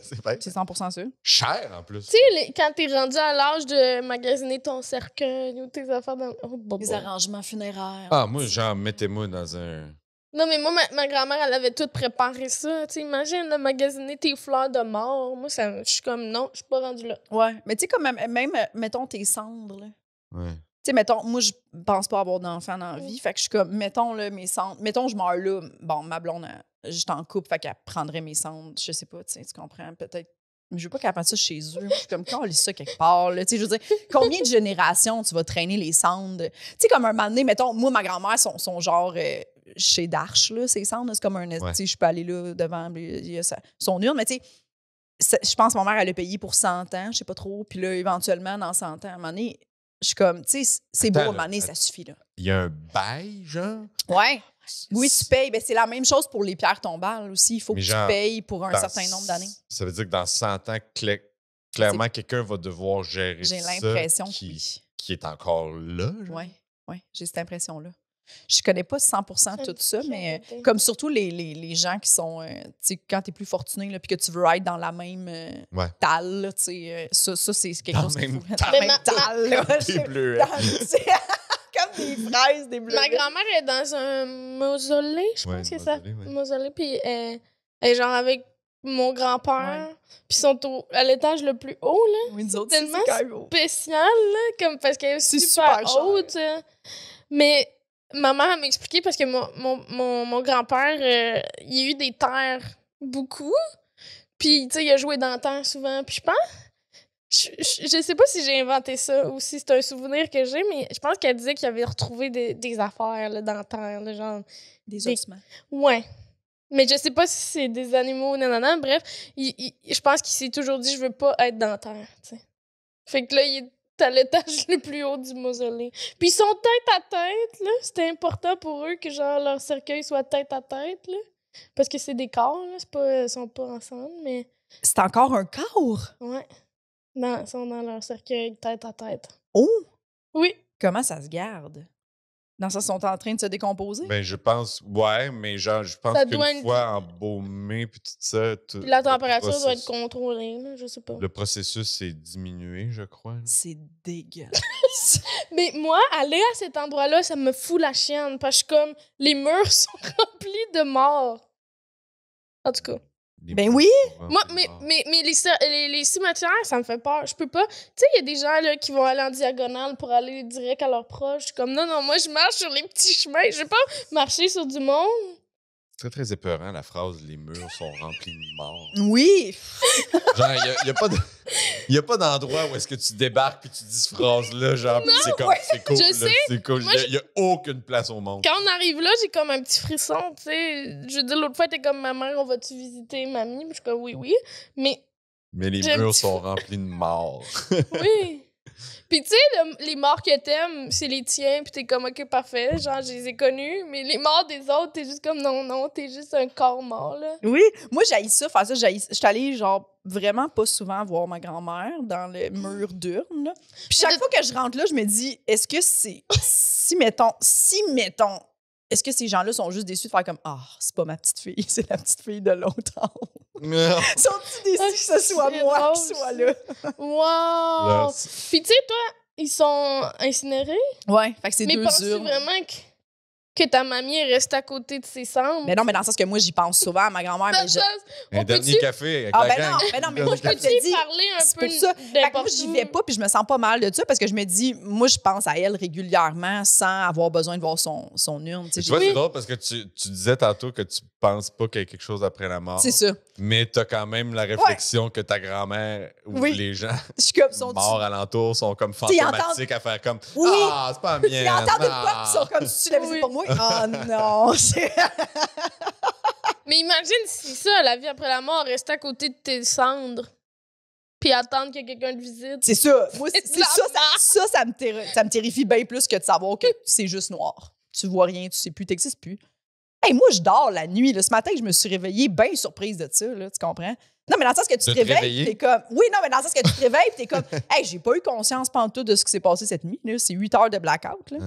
C'est bête. C'est 100% sûr. Cher, en plus. Tu sais, quand t'es rendu à l'âge de magasiner ton cercueil ou tes affaires dans... Les arrangements funéraires. Ah, moi, genre, mettez-moi dans un... Non, mais moi, ma grand-mère, elle avait tout préparé ça. Tu sais, imagine, magasiner tes fleurs de mort. Moi, je suis comme, non, je suis pas rendue là. Ouais, mais tu sais, comme même, mettons, tes cendres, là. Ouais. Tu sais, mettons, moi, je pense pas avoir d'enfant dans la vie. Fait que je suis comme, mettons, là, mes cendres. Mettons, je meurs là. Bon, ma blonde, j'étais en couple, fait qu'elle prendrait mes cendres. Je sais pas, tu comprends? Peut-être. Mais je veux pas qu'elle fasse ça chez eux. Je suis comme, quand on lit ça quelque part, là. Tu sais, je veux dire, combien de générations tu vas traîner les cendres? Tu sais, comme un moment donné, mettons, moi, ma grand-mère, son genre chez Darche, là, ses cendres, c'est comme un. Tu sais, je peux aller là devant, il y a son urne, mais tu sais, je pense que ma mère, elle a payé pour 100 ans, je sais pas trop. Puis là, éventuellement, dans 100 ans, à un moment donné, je suis comme, tu sais, c'est beau, à un moment donné, ça suffit, là. Il y a un bail, genre? Ouais. Oui, tu payes. Ben, c'est la même chose pour les pierres tombales aussi. Il faut que tu payes pour un certain nombre d'années. Ça veut dire que dans 100 ans, clairement, quelqu'un va devoir gérer ça. J'ai l'impression qui est encore là. Oui, j'ai cette impression-là. Je connais pas 100% tout ça, mais comme surtout les gens qui sont, tu sais, quand tu es plus fortuné puis que tu veux être dans la même talle, tu sais, ça c'est quelque chose qu'il faut. Dans la même talle, là. Des bleuets. Comme des fraises, des bleuets. Ma grand-mère est dans un mausolée, je pense que c'est ça. Mausolée, puis elle est genre avec mon grand-père, puis ils sont à l'étage le plus haut, là. Oui, nous autres, c'est tellement c'est spécial, là, comme parce qu'elle est super haute. Mais ma mère m'expliquait parce que mon grand-père, il y a eu des terres beaucoup. Puis, tu sais, il a joué dans la terre souvent. Puis je pense... Je sais pas si j'ai inventé ça ou si c'est un souvenir que j'ai, mais je pense qu'elle disait qu'il avait retrouvé des affaires là, dans la terre, là, genre... Des ossements. Ouais. Mais je sais pas si c'est des animaux, nanana. Bref, je pense qu'il s'est toujours dit « Je veux pas être dans la terre », tu sais. Fait que là, il est à l'étage le plus haut du mausolée. Puis ils sont tête à tête, là. C'était important pour eux que, genre, leur cercueil soit tête à tête, là. Parce que c'est des corps, là. Ils sont pas ensemble, mais... C'est encore un corps? Ouais. Non, ils sont dans leur cercueil, tête à tête. Oh! Oui. Comment ça se garde? Dans ça, ils sont en train de se décomposer? Ben, je pense, ouais, mais genre, je pense qu'une fois embaumé, puis tout ça... Puis la température doit être contrôlée, là, je sais pas. Le processus s'est diminué, je crois. C'est dégueulasse. Mais moi, aller à cet endroit-là, ça me fout la chienne, parce que comme, les murs sont remplis de morts. En tout cas. Ben oui! Moi, mais les cimetières, ça me fait peur. Je peux pas. Tu sais, il y a des gens là, qui vont aller en diagonale pour aller direct à leurs proches. Je suis comme, non, moi, je marche sur les petits chemins. Je vais pas marcher sur du monde. C'est très, très épeurant, la phrase « les murs sont remplis de morts ». Oui! Genre, il n'y a pas d'endroit où est-ce que tu débarques puis tu dis cette phrase-là, genre, puis c'est comme, c'est cool, je sais. C'est cool. Il n'y a aucune place au monde. Quand on arrive là, j'ai comme un petit frisson, tu sais. Je veux dire, l'autre fois, t'es comme, ma mère, on va-tu visiter mamie? Puis je suis comme, oui. Mais les murs sont remplis de morts. Oui. Puis tu sais, les morts que t'aimes, c'est les tiens, puis t'es comme, OK, parfait, genre, je les ai connus. Mais les morts des autres, t'es juste comme, non, t'es juste un corps mort, là. Oui, moi, j'haïs ça, faire ça. Je suis allée, genre, vraiment pas souvent voir ma grand-mère dans le mur d'urne, là. Puis chaque fois que je rentre là, je me dis, est-ce que c'est... Si, mettons... Est-ce que ces gens-là sont juste déçus de faire comme « Ah, c'est pas ma petite fille, c'est la petite fille de l'autre en haut. » Sont-ils déçus que ce soit moi qui soit là? Wow! Puis tu sais, toi, ils sont incinérés? Ouais, fait que c'est 2 urnes. Mais penses-tu vraiment que ta mamie est restée à côté de ses cendres? Mais non, mais dans le sens que moi, j'y pense souvent à ma grand-mère. Un dernier café avec la gang. Mais non, mais moi, je peux te dire, parler un c'est peu pour ça. Fait que moi, j'y vais pas, puis je me sens pas mal de ça, parce que je me dis, moi, je pense à elle régulièrement sans avoir besoin de voir son urne. Tu vois, c'est drôle parce que tu disais tantôt que tu penses pas qu'il y a quelque chose après la mort. C'est ça. Mais t'as quand même la réflexion que ta grand-mère ou les gens morts alentour sont comme fantomatiques à faire comme Ah, c'est pas bien. Ils entendent une fois, ils sont comme si tu l'avais dit pour moi. Oh non! Mais imagine si ça, la vie après la mort, rester à côté de tes cendres puis attendre que quelqu'un te visite. C'est ça. Moi, ça me terrifie bien plus que de savoir que c'est juste noir. Tu vois rien, tu sais plus, t'existes plus. Hey, moi, je dors la nuit. Là. Ce matin, je me suis réveillée bien surprise de ça, là, tu comprends? Non, mais dans le sens que tu te réveilles, t'es comme... Oui, non, mais dans le sens que tu te réveilles, t'es comme... Hey, j'ai pas eu conscience pantoute de ce qui s'est passé cette nuit. Là. C'est 8 heures de blackout. Là.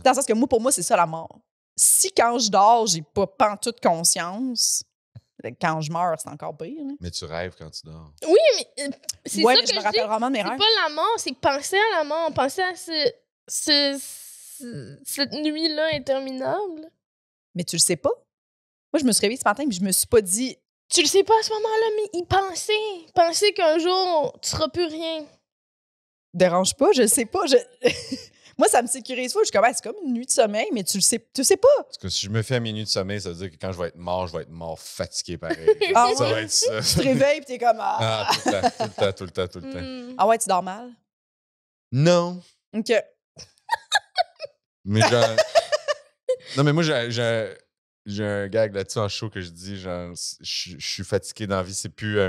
Dans le sens que moi, pour moi, c'est ça la mort. Si quand je dors, j'ai pas pantoute conscience, quand je meurs, c'est encore pire. Là. Mais tu rêves quand tu dors. Oui, mais c'est ça mais que je me rappelle vraiment de mes rêves. C'est pas la mort, c'est penser à la mort. Penser à cette nuit-là interminable. Mais tu le sais pas. Moi, je me suis réveillée ce matin et je me suis pas dit... Tu le sais pas à ce moment-là, mais penser qu'un jour, tu seras plus rien. Dérange pas, je le sais pas. Moi, ça me sécurise pas. Je suis comme, c'est comme une nuit de sommeil, mais tu le sais pas. Parce que si je me fais à minuit de sommeil, ça veut dire que quand je vais être mort fatigué pareil. Ça va être ça. Tu te réveilles et t'es comme... Tout le temps. Ah ouais, tu dors mal? Non. OK. Mais genre... Non, mais moi, j'ai un gag là-dessus en show que je dis, genre, je suis fatigué dans la vie. C'est plus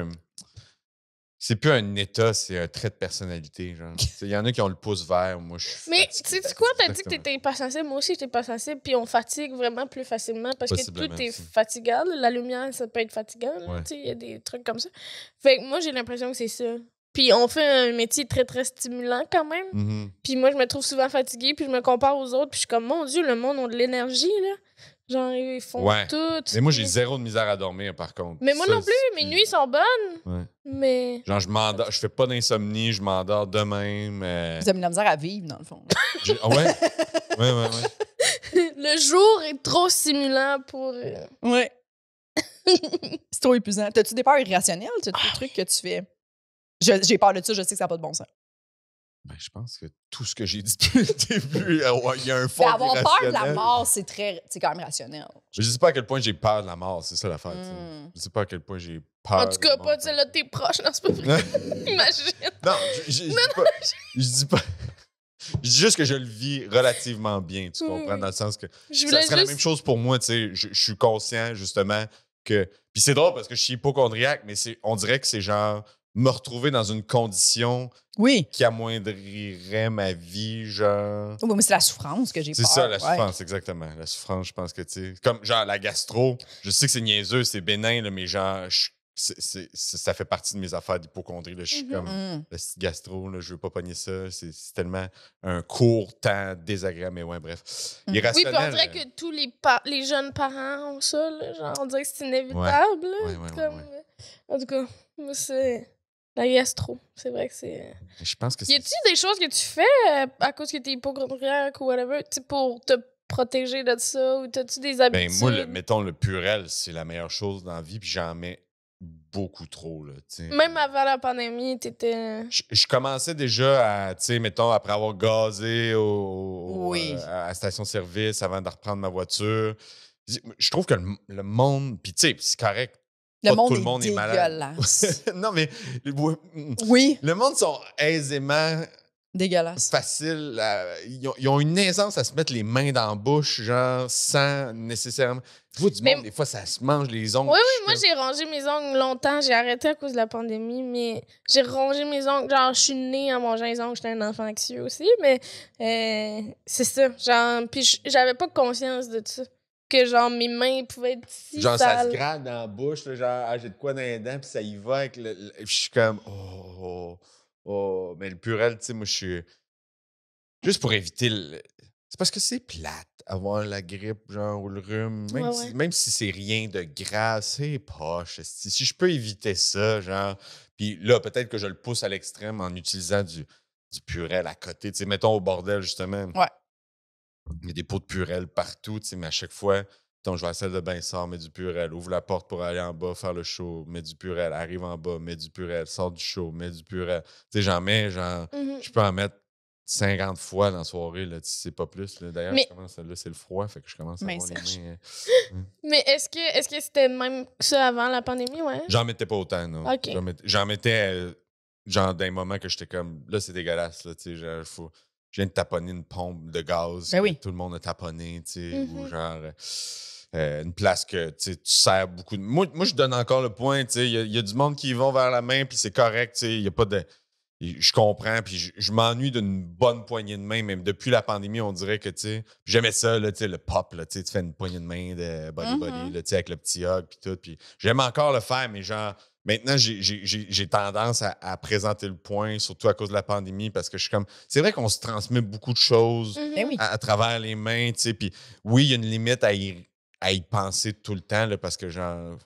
un état, c'est un trait de personnalité. Il y en a qui ont le pouce vert, moi, je suis. Mais tu sais quoi, t'as dit que t'étais pas sensible. Moi aussi, j'étais pas sensible. Puis on fatigue vraiment plus facilement parce que tout est fatigant. La lumière, ça peut être fatigant. Il y a des trucs comme ça. Fait que moi, j'ai l'impression que c'est ça. Puis on fait un métier très, très stimulant quand même. Puis moi, je me trouve souvent fatiguée, puis je me compare aux autres, puis je suis comme, mon Dieu, le monde a de l'énergie, là. Genre, ils font tout. Mais moi, j'ai zéro de misère à dormir, par contre. Mais moi non plus, mes nuits sont bonnes. Ouais. Mais... Genre, je fais pas d'insomnie, je m'endors de même. Vous avez de la misère à vivre, dans le fond. Ouais. Le jour est trop stimulant pour... Ouais. C'est trop épuisant. T'as-tu des peurs irrationnelles? T'as-tu des trucs que tu fais? J'ai peur de ça, je sais que ça n'a pas de bon sens. Ben, je pense que tout ce que j'ai dit depuis le début, il y a un fond avoir peur de la mort, c'est quand même rationnel. Je sais pas à quel point j'ai peur de la mort, c'est ça l'affaire. Je sais pas à quel point j'ai peur. En tout cas, pas celle-là de tes proches, non, c'est pas vrai. Imagine. Non, je dis pas. Je dis juste que je le vis relativement bien, tu comprends, dans le sens que ça serait la même chose pour moi, tu sais. Je suis conscient, justement, que... Puis c'est drôle parce que je suis hypocondriaque, mais on dirait que c'est genre me retrouver dans une condition qui amoindrirait ma vie, genre... Oui, mais c'est la souffrance que j'ai peur. C'est ça, la souffrance, exactement. La souffrance, je pense que, tu sais... Comme, genre, la gastro, je sais que c'est niaiseux, c'est bénin, là, mais genre, ça fait partie de mes affaires d'hypocondrie. Là. Je suis comme, le petit gastro, là, je veux pas pogner ça. C'est tellement un court temps désagréable, mais ouais, bref. Irrationnel. Oui, puis on dirait que tous les jeunes parents ont ça, là, genre, on dirait que c'est inévitable. Ouais. En tout cas, moi, c'est la gastro. C'est vrai que c'est... Je pense que y a-tu des choses que tu fais à cause que t'es hypochondriaque ou whatever, tu sais, pour te protéger de ça, ou t'as-tu des habitudes? Ben moi, mettons, le Purell, c'est la meilleure chose dans la vie, puis j'en mets beaucoup trop, là, tu sais. Même avant la pandémie, t'étais... Je commençais déjà à, tu sais, mettons, après avoir gazé à la station-service avant de reprendre ma voiture. Je trouve que le monde... Puis, tu sais, c'est correct. Le monde tout le monde est malade. Non, mais... Oui. Le monde sont aisément... Dégueulasse. Facile. Ils ont une aisance à se mettre les mains dans la bouche, genre, sans nécessairement... Tu vois, du monde, des fois, ça se mange les ongles. Oui, moi, j'ai rongé mes ongles longtemps. J'ai arrêté à cause de la pandémie, mais j'ai rongé mes ongles. Genre, je suis née en mangeant les ongles. J'étais un enfant anxieux aussi, mais c'est ça. Genre, puis j'avais pas conscience de ça. Que, genre, mes mains pouvaient être si genre, sales. Ça se gratte dans la bouche, là, genre, j'ai de quoi dans les dents, puis ça y va avec le... Je suis comme, mais le Purell, tu sais, moi, je suis... Juste pour éviter le... C'est parce que c'est plate, avoir la grippe, genre, ou le rhume. Même si c'est rien de grave, c'est poche. Si je peux éviter ça, genre... Puis là, peut-être que je le pousse à l'extrême en utilisant du Purell à côté. Tu sais, mettons au bordel, justement. Ouais. Il y a des pots de Purell partout, tu sais, mais à chaque fois... Donc, je vais à la salle de bain, sors, mets du Purell, ouvre la porte pour aller en bas, faire le show, mets du Purell, arrive en bas, mets du Purell, sors du show, mets du Purell. Tu sais, j'en mets, genre, je peux en mettre 50 fois dans la soirée, là, si c'est pas plus. D'ailleurs, je commence, là, c'est le froid, fait que je commence à avoir les mains... Mais est-ce que c'était même ça avant la pandémie, ouais? J'en mettais pas autant, non. Okay. J'en mettais, genre, dans les moments que j'étais comme, là, c'est dégueulasse, là, tu sais, genre, je viens de taponner une pompe de gaz, tout le monde a taponné, tu sais, ou genre... une place que tu sers beaucoup de... Moi, je donne encore le point. Il y a du monde qui y vont vers la main, puis c'est correct. Il y a pas de... Je comprends, puis je m'ennuie d'une bonne poignée de main. Même depuis la pandémie, on dirait que j'aimais ça, là, le pop. Là, tu fais une poignée de main de body-body là, avec le petit hug, puis tout. Puis j'aime encore le faire, mais genre... Maintenant, j'ai tendance à présenter le point, surtout à cause de la pandémie, parce que je suis comme... C'est vrai qu'on se transmet beaucoup de choses à travers les mains, puis oui, il y a une limite à y penser tout le temps, là, parce que, genre,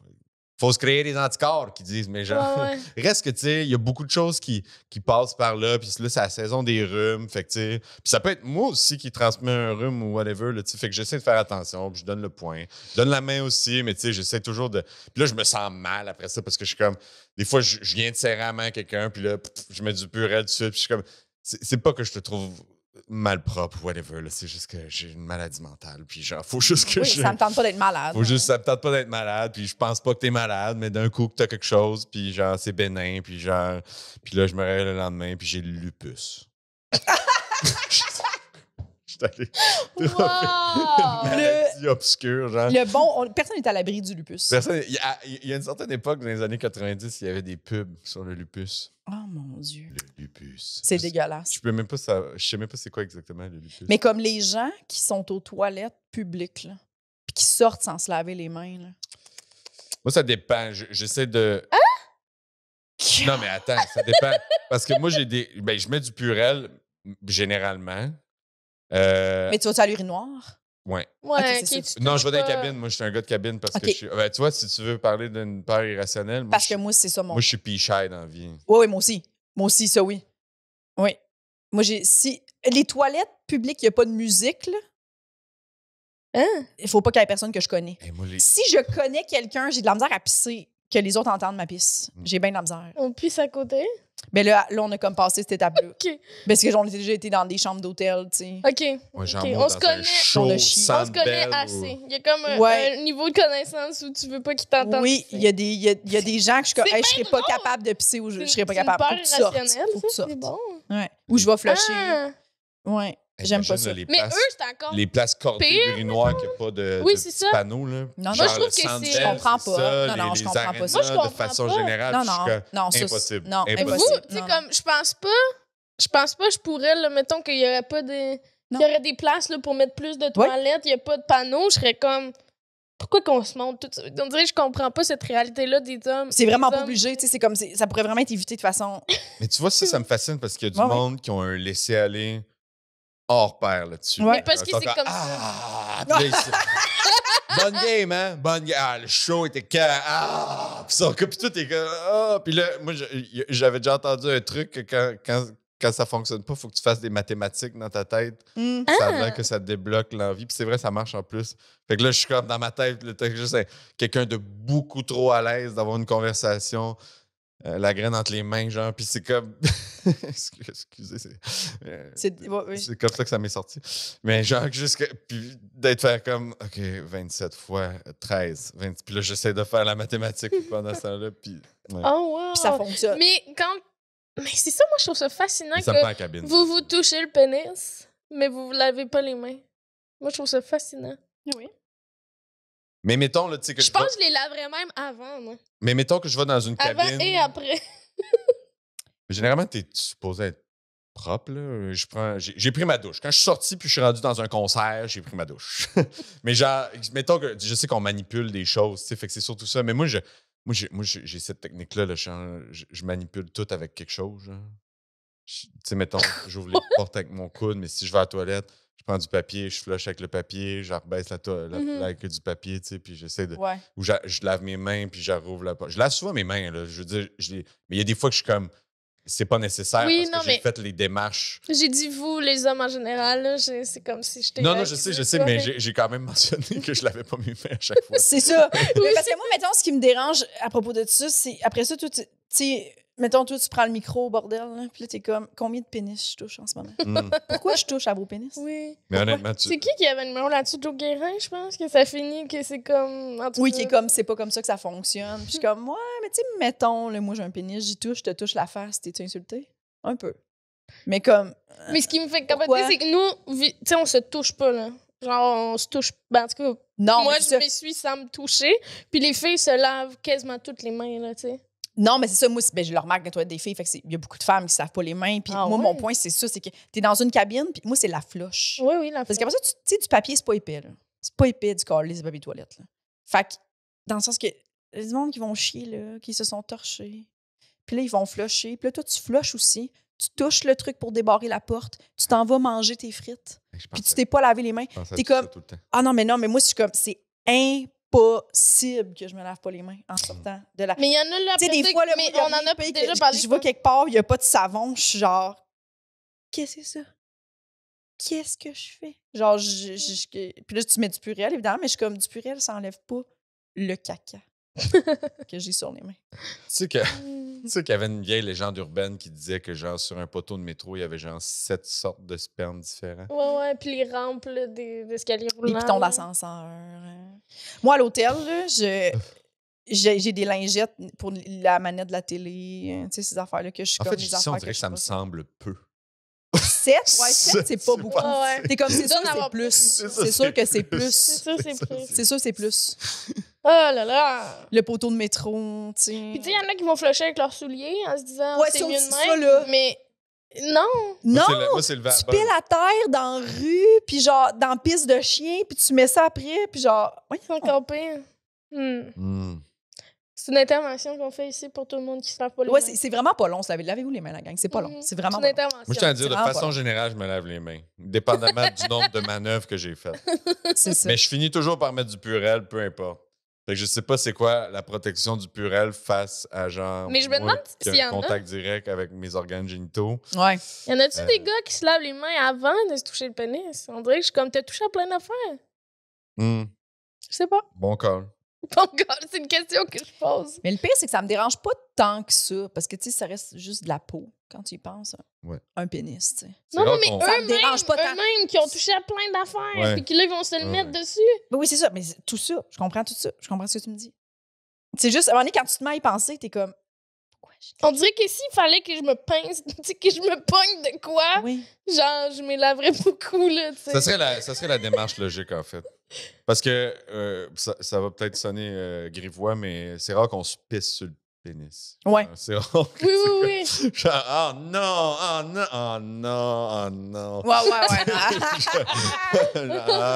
faut se créer des anticorps qui disent, mais genre, reste que, tu sais, il y a beaucoup de choses qui passent par là, puis là, c'est la saison des rhumes, fait que, tu sais, puis ça peut être moi aussi qui transmets un rhume ou whatever, là, tu sais, fait que j'essaie de faire attention, puis je donne le point. Je donne la main aussi, mais tu sais, j'essaie toujours de... Puis là, je me sens mal après ça, parce que je suis comme... Des fois, je viens de serrer la main à quelqu'un, puis là, je mets du Purell dessus, puis je suis comme... C'est pas que je te trouve... malpropre, whatever. Là. C'est juste que j'ai une maladie mentale. Puis genre, faut juste que ça me tente pas d'être malade. Ça me tente pas d'être malade. Puis je pense pas que t'es malade, mais d'un coup que t'as quelque chose, puis genre, c'est bénin. Puis genre... Puis là, je me réveille le lendemain, puis j'ai le lupus. Je suis allé une maladie obscure, genre. Personne n'est à l'abri du lupus. Il y a une certaine époque, dans les années 90, il y avait des pubs sur le lupus. Oh mon Dieu. Le lupus. C'est dégueulasse. Je sais même pas c'est quoi exactement le lupus. Mais comme les gens qui sont aux toilettes publiques, là, puis qui sortent sans se laver les mains. Là. Moi, ça dépend. J'essaie de... Hein? Non, mais attends, ça dépend. Parce que moi, je mets du Purell, généralement. Mais tu vas-tu à l'urinoir? Ouais. Non, je vais dans la cabine. Moi, je suis un gars de cabine parce que je suis... tu vois, si tu veux parler d'une peur irrationnelle... Parce que moi, c'est ça mon... Moi, je suis pee-shy dans la vie. Oui, moi aussi. Moi aussi, ça, oui. Oui. Moi, si les toilettes publiques, il n'y a pas de musique, là. Hein? Il faut pas qu'il y ait personne que je connais. Moi, Si je connais quelqu'un, j'ai de la misère à pisser, que les autres entendent ma pisse. J'ai bien de la misère. On pisse à côté? Mais là, on a comme passé cette étape-là. OK. Parce que j'en ai déjà été dans des chambres d'hôtel, tu sais. OK. On se connaît. On se connaît assez. Il y a comme un niveau de connaissance où tu veux pas qu'ils t'entendent. Oui, il y a des gens que je serais pas capable de pisser ou je serais pas capable. C'est une peur irrationnelle, ça. C'est bon. Ouais. Ou je vais flusher. Ouais. J'aime pas ça. Mais eux, c'est encore les places cordées d'urinoir qui n'ont pas de petits panneaux. Là. Non, moi, je trouve que c'est... Je comprends pas. Non, je comprends pas ça. Moi, je comprends de façon générale, non, impossible. Non, impossible. Vous, tu sais, comme, je pense pas, je pourrais, là, mettons qu'il y aurait pas des... Il y aurait des places là, pour mettre plus de toilettes, il n'y a pas de panneaux, je serais comme... Pourquoi qu'on se montre tout ça? On dirait que je comprends pas cette réalité-là des hommes. C'est vraiment pas obligé, tu sais, c'est comme... Ça pourrait vraiment être évité de façon... Mais tu vois, ça me fascine parce qu'il y a du monde qui ont un laisser-aller hors pair là-dessus. Mais parce que c'est comme ça. Bonne game, hein? Bonne game. Le show était puis tout est comme... Puis là, moi, j'avais déjà entendu un truc que quand ça fonctionne pas, il faut que tu fasses des mathématiques dans ta tête. Ça a l'air que ça débloque l'envie. Puis c'est vrai, ça marche en plus. Fait que là, je suis comme dans ma tête, juste quelqu'un de beaucoup trop à l'aise d'avoir une conversation, la graine entre les mains, genre. Puis c'est comme... Excusez, c'est comme ça que ça m'est sorti. Mais genre, puis d'être faire comme, OK, 27 fois 13. 20, puis là, j'essaie de faire la mathématique pendant ça là. Puis oh, wow! Puis ça fonctionne. Mais c'est ça, moi, je trouve ça fascinant que vous touchez le pénis, mais vous ne lavez pas les mains. Moi, je trouve ça fascinant. Oui. Mais mettons, là, tu sais que je pense que je les laverais même avant, moi. Mais mettons que je vais dans une cabine... Avant et après. Généralement, t'es supposé être propre, là. J'ai pris ma douche. Quand je suis sorti puis je suis rendu dans un concert, j'ai pris ma douche. Mais genre, mettons que je sais qu'on manipule des choses, tu sais, fait que c'est surtout ça. Mais moi, j'ai cette technique-là, là, je manipule tout avec quelque chose. Tu sais, mettons, j'ouvre les portes avec mon coude, mais si je vais à la toilette, je prends du papier, je flush avec le papier, je rebaisse la avec du papier, tu sais, puis j'essaie de... Ouais. Ou je lave mes mains, puis je rouvre la porte. Je lave souvent mes mains, là, je veux dire, mais il y a des fois que je suis comme... C'est pas nécessaire parce que j'ai fait les démarches. J'ai dit vous, les hommes en général, là, c'est comme si j'étais... Non, je sais, mais j'ai quand même mentionné que je lavais pas mes mains à chaque fois. C'est ça. Parce que moi, mettons, ce qui me dérange à propos de ça, c'est après ça, tu sais, mettons, toi, tu prends le micro au bordel, là, puis là, t'es comme, combien de pénis je touche en ce moment? Pourquoi je touche à vos pénis? Oui. Mais honnêtement, c'est qui avait le numéro là-dessus? Joe Guérin, je pense, que ça finit, que c'est comme... Oui, qui est comme, c'est pas comme ça que ça fonctionne. Puis je suis comme, ouais, mais tu sais, mettons, là, moi, j'ai un pénis, j'y touche, je te touche la face, t'es-tu insulté? Un peu. Mais comme... Mais ce qui me fait capoter, c'est que nous, tu sais, on se touche pas, là. Genre, on se touche... Ben, en tout cas, non, moi, je me suis sans me toucher, puis les filles se lavent quasiment toutes les mains, là, tu sais. Non, mais c'est ça, moi, je le remarque quand tu as des filles, fait que il y a beaucoup de femmes qui ne savent pas les mains. Puis moi, mon point, c'est ça, c'est que tu es dans une cabine, puis moi, c'est la flush. Oui, la flush. Parce qu'après ça, tu sais, du papier, c'est pas épais, là. C'est pas épais du câlisse du papier de toilette, là. Fait que, dans le sens que, il y a des gens qui vont chier, là, qui se sont torchés. Puis là, ils vont flusher. Puis là, toi, tu flushes aussi. Tu touches le truc pour débarrer la porte. Tu t'en vas manger tes frites. Puis tu t'es pas lavé les mains. T'es comme, ah non, mais moi, je suis comme, c'est impossible que je me lave pas les mains en sortant de la... Mais il y en a là, tu sais, des fois, là, mais on en a déjà parlé. Je vois quelque part, il n'y a pas de savon, je suis genre, qu'est-ce que c'est ça? Qu'est-ce que je fais? Genre, puis là, tu mets du Purell, évidemment, mais je suis comme, du Purell, ça enlève pas le caca que j'ai sur les mains. Tu sais qu'il y avait une vieille légende urbaine qui disait que, genre, sur un poteau de métro, il y avait, genre, 7 sortes de sperme différents. Ouais, puis les rampes là, d'escalier roulant. Les pitons d'ascenseur. Moi, à l'hôtel, là, j'ai des lingettes pour la manette de la télé, tu sais, ces affaires-là que je suis comme... En fait, on dirait que ça me semble peu. 7? Ouais, 7, c'est pas beaucoup. T'es comme, c'est sûr que c'est plus. C'est sûr que c'est plus. C'est sûr que c'est plus. Oh là là! Le poteau de métro, tu sais. Puis tu sais, il y en a qui vont flusher avec leurs souliers en se disant c'est mieux de même. Là. Mais non! Non! Moi, c'est le tu piles à terre dans la rue, puis genre dans la piste de chien, puis tu mets ça après, puis genre... Oui, c'est encore pire. C'est une intervention qu'on fait ici pour tout le monde qui se lave pas les mains. Ouais, c'est vraiment pas long. Lavez-vous les mains, la gang. C'est pas long. C'est vraiment pas long. Moi, je tiens à dire, de façon générale, je me lave les mains. Dépendamment du nombre de manœuvres que j'ai faites. C'est ça. Mais je finis toujours par mettre du Purell, peu importe. Fait que je sais pas c'est quoi la protection du Purell face à genre... Mais je me demande s'il y en a. Contact direct avec mes organes génitaux. Ouais. Y en a-tu des gars qui se lavent les mains avant de se toucher le pénis? On dirait que je suis comme, t'as touché à plein d'affaires. Je sais pas. Bon call. Bon gars, c'est une question que je pose. Mais le pire, c'est que ça me dérange pas tant que ça. Parce que, tu sais, ça reste juste de la peau quand tu y penses. Ouais. Un pénis, tu sais. Non, mais eux-mêmes qui ont touché à plein d'affaires. Puis qui là, ils vont se le mettre dessus. Ben oui, c'est ça. Mais tout ça, je comprends tout ça. Je comprends ce que tu me dis. C'est juste, à un moment donné, quand tu te mets à y penser, t'es comme, pourquoi On dirait que s'il fallait que je me pince, que je me pogne de quoi, genre, je m'élaverais beaucoup, là, tu sais. Ça serait la démarche logique, en fait. Parce que ça va peut-être sonner grivois, mais c'est rare qu'on se pisse sur le pénis. Ouais. C'est rare. Oui. Genre, oh non. Ouais.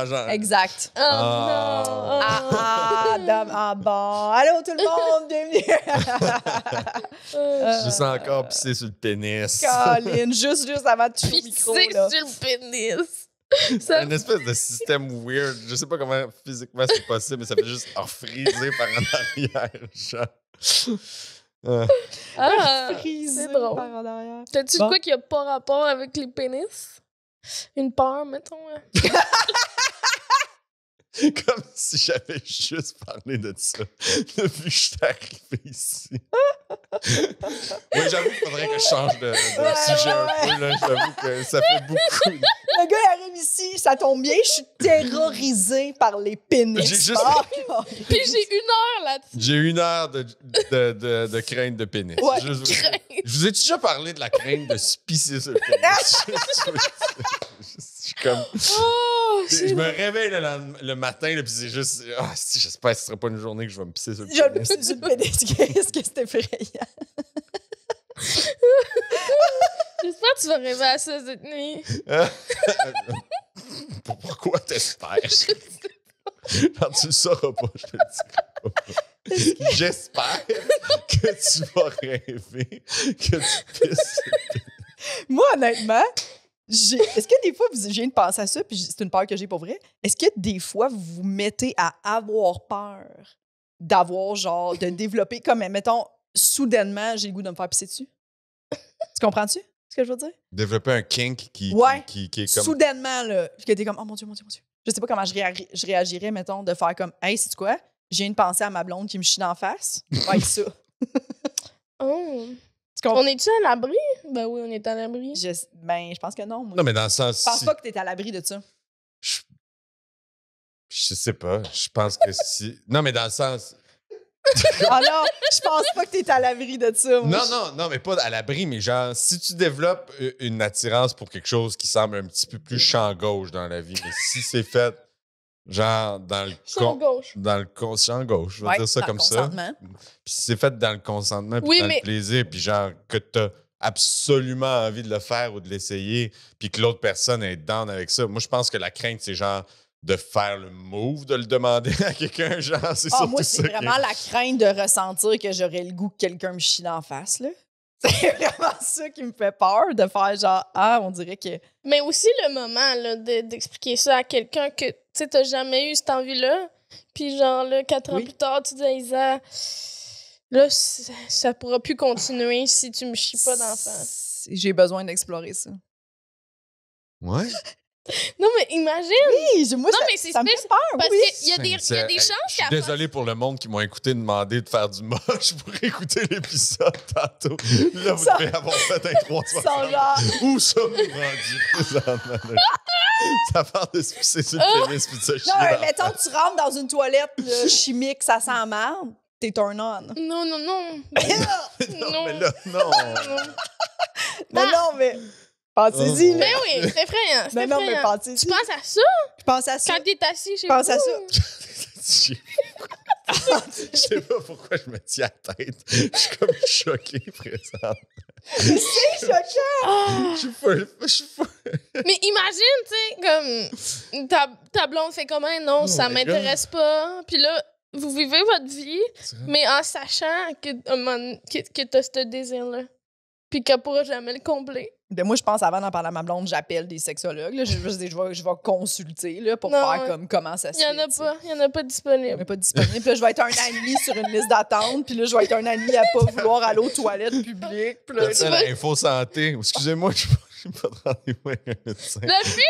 Genre, Exact. Oh non. Bon. Allô, tout le monde, bienvenue. Je sens encore pisser sur le pénis. Caroline, juste avant de toucher le micro, là. Sur le pénis. C'est une espèce de système weird. Je sais pas comment physiquement c'est possible, mais ça fait juste friser par en arrière. Genre. C'est drôle. Par en arrière. T'as-tu quoi qui a pas rapport avec les pénis? Une peur, mettons. Comme si j'avais juste parlé de ça depuis que je suis arrivé ici. Oui, j'avoue qu'il faudrait que je change de sujet un peu. Là. J'avoue que ça fait beaucoup. Le gars arrive ici, ça tombe bien, je suis terrorisée par les pénis. Puis j'ai 1 heure là-dessus. J'ai 1 heure de crainte de pénis. Ouais, je vous ai déjà parlé de la crainte de se pisser sur le pénis. Je suis comme... je me réveille le matin, puis c'est juste... j'espère que ce ne sera pas une journée que je vais me pisser sur le pénis. Je vais me pisser sur le pénis. Qu'est-ce que c'est effrayant? J'espère que tu vas rêver à ça cette nuit. Pourquoi t'espères? Genre, tu le sauras pas, je te le dis pas. J'espère que tu vas rêver que tu pisses. Moi, honnêtement... Est-ce que des fois, je viens de penser à ça, puis c'est une peur que j'ai pour vrai, est-ce que des fois, vous vous mettez à avoir peur d'avoir, genre, de développer, comme, mettons, soudainement, j'ai le goût de me faire pisser dessus? Tu comprends-tu ce que je veux dire? Développer un kink qui est comme... Soudainement, là, que t'es comme, oh mon Dieu. Je sais pas comment je réagirais, mettons, de faire comme, hey, sais-tu quoi? J'ai une pensée à ma blonde qui me chie d'en face. Ouais, ça. On est-tu à l'abri? Ben oui, on est à l'abri. Je pense que non. Moi. Non, mais dans le sens... Je pense pas que t'es à l'abri de ça. Je sais pas. Je pense que si... Non, mais dans le sens... Ah non, je pense pas que t'es à l'abri de ça. Moi. Non, mais pas à l'abri, mais genre, si tu développes une attirance pour quelque chose qui semble un petit peu plus champ gauche dans la vie, mais si c'est fait, genre, dans le... champ gauche, je vais dire ça comme ça. Puis si c'est fait dans le consentement, puis dans le plaisir, puis genre, que t'as absolument envie de le faire ou de l'essayer, puis que l'autre personne est down avec ça. Moi, je pense que la crainte, c'est genre de faire le move, de le demander à quelqu'un, genre, c'est ça. Moi, c'est vraiment la crainte de ressentir que j'aurais le goût que quelqu'un me chie d'en face, là. C'est vraiment ça qui me fait peur, de faire genre, on dirait que... Mais aussi le moment, là, d'expliquer ça à quelqu'un que, tu sais, t'as jamais eu cette envie-là, puis genre, là, 4 ans plus tard, tu dis à Isa... Là, ça pourra plus continuer si tu me chies pas d'en face. J'ai besoin d'explorer ça. Ouais? Non, mais imagine! Oui, moi, non, mais c'est ça me fait peur, parce qu'il y a des chances Je suis désolé pour le monde qui m'ont écouté demander de faire du moche pour écouter l'épisode tantôt. Là, vous devez avoir fait un 360. Où sommes-nous rendus présentement? Ça parle de se pisser sur le pénis puis de se chier. Non, mettons que tu rentres dans une toilette là, chimique, ça sent merde. T'es turn on. Non. Non, mais là, non. Non, mais... Pensez-y, là. Mais oui, c'est effrayant. Mais non, mais pensez-y. Tu penses à ça? Je pense à ça. Quand t'es assis chez vous. Je pense à ça. Je sais pas pourquoi je me tiens à la tête. Je suis comme choqué présent. C'est choquant! Je suis fou. Mais imagine, tu sais, comme ta blonde fait comment? Non, ça m'intéresse pas. Puis là, vous vivez votre vie, mais en sachant que t'as ce désir-là. Puis qu'elle pourra jamais le combler. Ben moi, je pense, avant d'en parler à ma blonde, j'appelle des sexologues. Là. Je vais consulter là, pour faire comme comment ça se fait. Il y en a pas disponible. Il n'y en a pas disponible. Puis là, je vais être un ami sur une liste d'attente. Puis là, je vais être un ami à pas vouloir aller aux toilettes publiques. Puis là, l'info santé. Excusez-moi, je n'ai pas de rendez-vous avec un médecin. La fille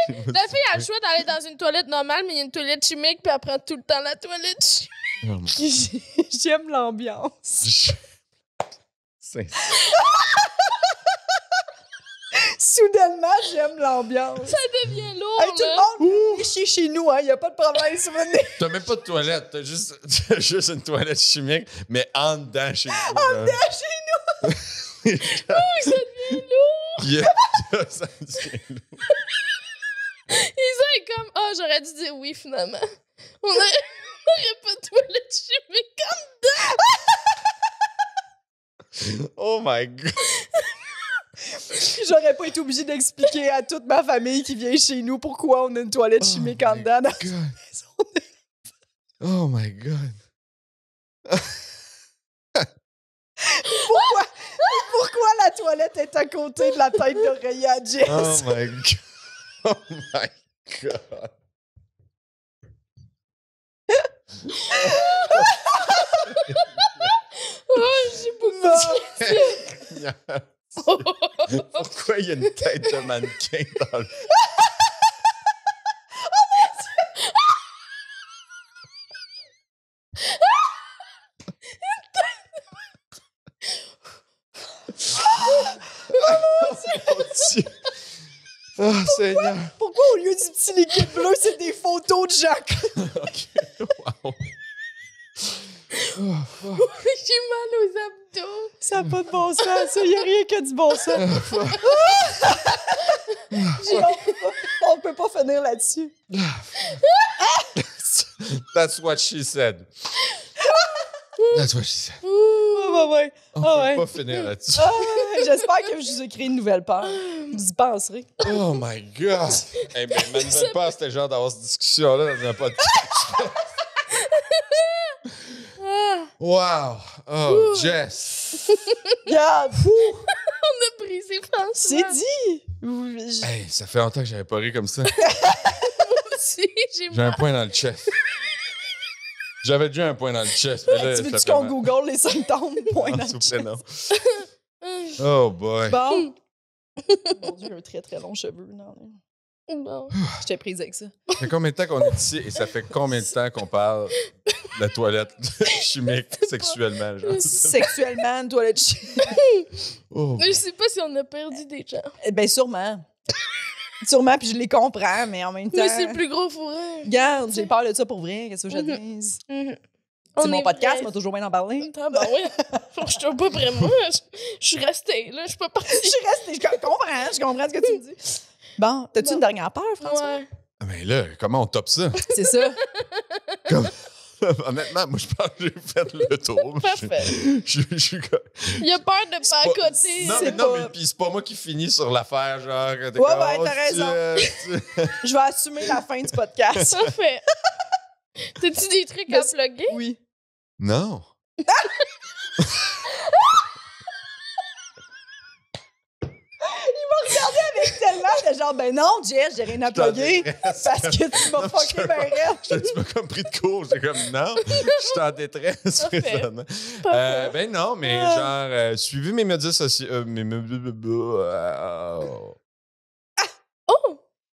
a le choix d'aller dans une toilette normale, mais il y a une toilette chimique, puis elle prend tout le temps la toilette chimique. J'aime l'ambiance. Soudainement, j'aime l'ambiance. Ça devient lourd, tout le monde est chez nous, hein. Il n'y a pas de problème. T'as même pas de toilette. T'as juste une toilette chimique, mais en dedans chez nous. En dedans chez nous! ça devient lourd! Ça devient lourd. Isa est comme, j'aurais dû dire oui, finalement. On n'aurait pas de toilette chimique en dedans! Oh my God! J'aurais pas été obligée d'expliquer à toute ma famille qui vient chez nous pourquoi on a une toilette chimique en dedans. Oh my God! Pourquoi la toilette est à côté de la tête d'oreiller à Jess? Oh my God! Oh my God! J'ai beaucoup de Pourquoi il y a une tête de mannequin dans le... Oh, Seigneur! Pourquoi au lieu du petit liquide bleu, c'est des photos de Jacques? OK, wow! J'ai mal aux abdos. Ça n'a pas de bon sens, ça. Il n'y a rien que du bon sens. On peut pas finir là-dessus. That's what she said. That's what she said. Ouais. On peut pas finir là-dessus. J'espère que je vous ai créé une nouvelle peur. Vous y penserez. Oh my God! Eh bien, ma nouvelle peur, c'était genre d'avoir cette discussion-là dans un podcast. Wow! Oh, Jess! Regarde! On a brisé François. C'est dit! Hey, ça fait longtemps que j'avais pas ri comme ça. Moi aussi, J'ai un point dans le chest. J'avais déjà un point dans le chest. Mais là, tu veux-tu qu'on google les symptômes? Point dans le chest. Non. Oh boy. Bon. Mon Dieu, un très très long cheveu. Non. Bon. J'étais prise avec ça. Ça fait combien de temps qu'on est ici et ça fait combien de temps qu'on parle de la toilette chimique sexuellement? Genre? Sexuellement, une toilette chimique. Oh. Je sais pas si on a perdu des gens. Ben sûrement. Sûrement, puis je les comprends, mais en même temps... Mais c'est le plus gros fourreur. Regarde, j'ai peur de ça pour vrai. Qu'est-ce que je dise? C'est mon podcast, m'a toujours bien en parler. Ben oui. Je suis pas près moi. Je suis restée, là. Je suis pas partie. Je suis restée, je comprends ce que tu me dis. Bon, t'as-tu une dernière peur, François? Ouais. Mais là, comment on top ça? C'est ça. Honnêtement, moi, je pense que j'ai fait le tour. Parfait. Il a peur de pas à côté. Mais puis c'est pas moi qui finis sur l'affaire, genre. Ouais, t'as raison. Je vais assumer la fin du podcast. Parfait. T'as-tu des trucs à plugger? Oui. Non. Il m'a regardé avec tellement de genre, ben non, Jess, j'ai rien à plugger parce que tu m'as fucké ben raide. Tu m'as comme pris de court. J'étais comme, non, je suis en détresse présentement. Ben non, mais genre, suivez mes médias sociaux.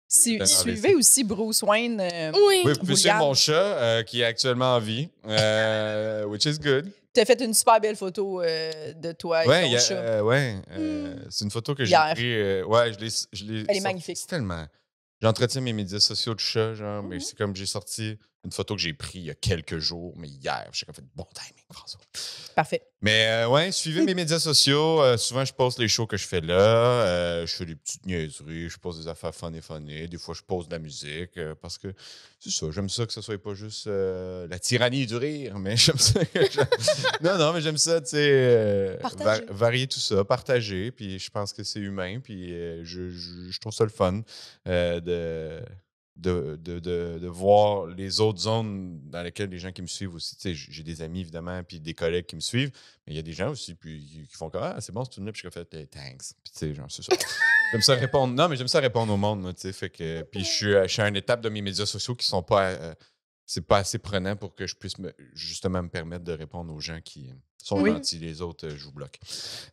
Suivez aussi Bruce Wayne. Oui. Oui, puis c'est mon chat qui est actuellement en vie, which is good. T'as fait une super belle photo de toi et ton chat. C'est une photo que j'ai prise. Je l'ai. Elle est magnifique. C'est tellement. J'entretiens mes médias sociaux de chat, genre, mais c'est comme j'ai sorti une photo que j'ai prise il y a quelques jours, mais hier. J'ai fait bon timing, François. Parfait. Mais suivez mes médias sociaux. Souvent, je poste les shows que je fais là. Je fais des petites niaiseries. Je poste des affaires funny. Des fois, je poste de la musique parce que c'est ça. J'aime ça que ce soit pas juste la tyrannie du rire, mais j'aime ça. Non, mais j'aime ça, tu sais, varier tout ça, partager. Puis je pense que c'est humain. Puis je trouve ça le fun de voir les autres zones dans lesquelles les gens qui me suivent aussi. Tu sais, j'ai des amis, évidemment, puis des collègues qui me suivent, mais il y a des gens aussi puis, qui font comme « Ah, c'est bon, c'est tout là. » Puis je fais « Thanks. » Puis tu sais, genre, c'est ça. J'aime ça répondre. Non, mais j'aime ça répondre au monde, tu sais. Fait que... Puis je suis à une étape de mes médias sociaux qui sont pas... c'est pas assez prenant pour que je puisse justement me permettre de répondre aux gens qui sont gentils. Les autres, je vous bloque.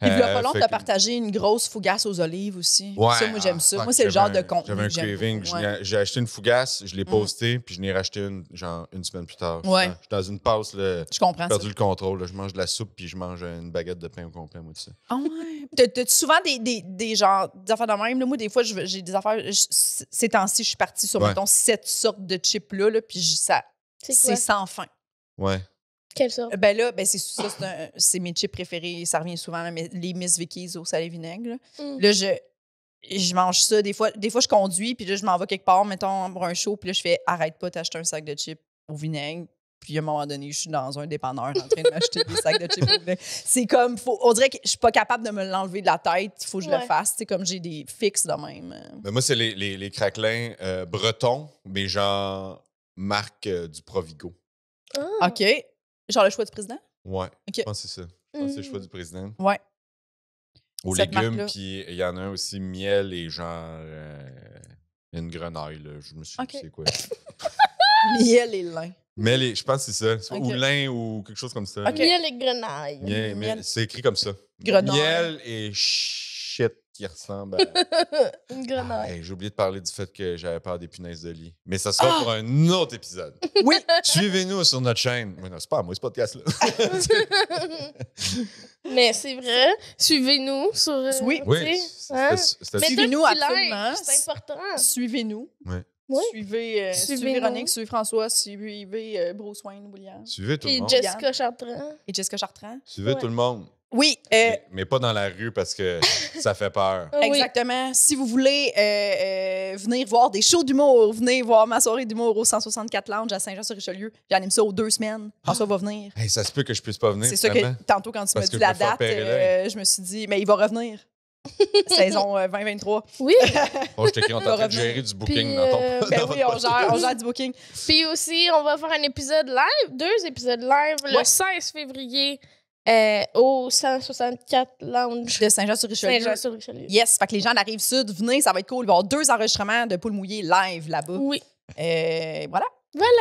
Il y a pas longtemps, t'as partagé une grosse fougasse aux olives aussi. Ouais, ça, moi, j'aime ça. Moi, c'est le genre de contenu. J'avais un craving. J'ai acheté une fougasse, je l'ai postée, puis je n'ai racheté une, genre, une semaine plus tard. Ouais. Je suis dans une passe, là. Je comprends. J'ai perdu le contrôle. Là. Je mange de la soupe, puis je mange une baguette de pain au complet, moi, de ça. Ah ouais. T'as-tu souvent des genres d'affaires de même? Là, moi, des fois, j'ai des affaires. Ces temps-ci, je suis partie sur, mettons, cette sorte de chips-là, puis c'est sans fin. Ouais. Quelle sorte? Ben là, c'est ça, c'est mes chips préférés. Ça revient souvent, là, mais les Miss Vickies au salé vinaigre. Là, je mange ça. Des fois, je conduis, puis là, je m'en vais quelque part, mettons, pour un show, puis là, je fais « Arrête pas, t'acheter un sac de chips au vinaigre. » Puis à un moment donné, je suis dans un dépanneur en train de m'acheter des sacs de chips au vinaigre. C'est comme, on dirait que je suis pas capable de me l'enlever de la tête. Il faut que je le fasse. C'est comme j'ai des fixes de même. Ben moi, c'est les craquelins bretons, mais genre marque du Provigo. Ah. OK. Genre le choix du président? Ouais. Okay. Je pense que c'est ça. Je pense que c'est le choix du président. Ouais. Aux légumes, puis il y en a un aussi, miel et genre une grenaille. Là. Je me suis dit, c'est quoi? Miel et lin. Je pense que c'est ça. Ou lin ou quelque chose comme ça. Miel et grenaille. Miel. C'est écrit comme ça. Grenaille. Miel et shit qui ressemble à... Une grenaille. J'ai oublié de parler du fait que j'avais peur des punaises de lit. Mais ça sera pour un autre épisode. Oui. Suivez-nous sur notre chaîne. Mais non, c'est pas à moi, ce podcast-là. Mais c'est vrai. Suivez-nous sur... oui. Suivez-nous absolument. C'est important. Suivez-nous. Oui. Oui. Suivez Véronique, suivez François, suivez Bruce Wayne, William. Suivez tout le monde. Et Jessica Chartrand. Suivez tout le monde. Oui. Mais pas dans la rue parce que ça fait peur. Exactement. Si vous voulez venir voir des shows d'humour, venez voir ma soirée d'humour au 164 Lounge à Saint-Jean-sur-Richelieu. J'anime ça aux 2 semaines. François va venir. Hey, ça se peut que je puisse pas venir. C'est ça que tantôt, quand tu m'as dit la date, je me suis dit, mais il va revenir. Saison 2023. Oui. Je t'écris, on est en train de gérer du booking dans ton Ben oui, on gère du booking. Puis aussi, on va faire un épisode live, 2 épisodes live, le 16 février au 164 Lounge de Saint-Jean-sur-Richelieu. Yes, fait que les gens de la Rive-Sud, venez, ça va être cool. Il va y avoir 2 enregistrements de Poules mouillées live là-bas. Oui. Voilà.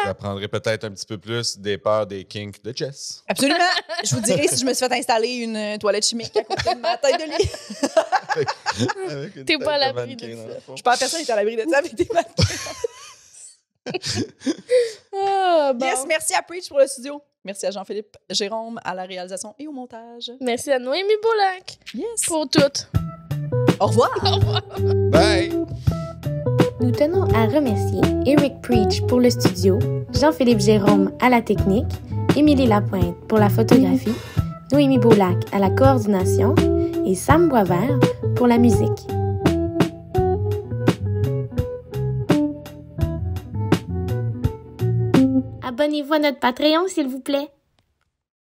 J'apprendrai peut-être un petit peu plus des peurs des kinks de Jess. Absolument. Je vous dirai si je me suis fait installer une toilette chimique à côté de ma tête de lit. T'es pas à l'abri de ça. Je suis pas la personne qui est à l'abri de ça avec des matins. Yes, merci à Preach pour le studio. Merci à Jean-Philippe Jérôme à la réalisation et au montage. Merci à Noémie Boulac. Yes. Pour tout. Au revoir. Au revoir. Bye. Nous tenons à remercier Eric Preach pour le studio, Jean-Philippe Jérôme à la technique, Émilie Lapointe pour la photographie, Noémie Boulac à la coordination et Sam Boisvert pour la musique. Abonnez-vous à notre Patreon, s'il vous plaît.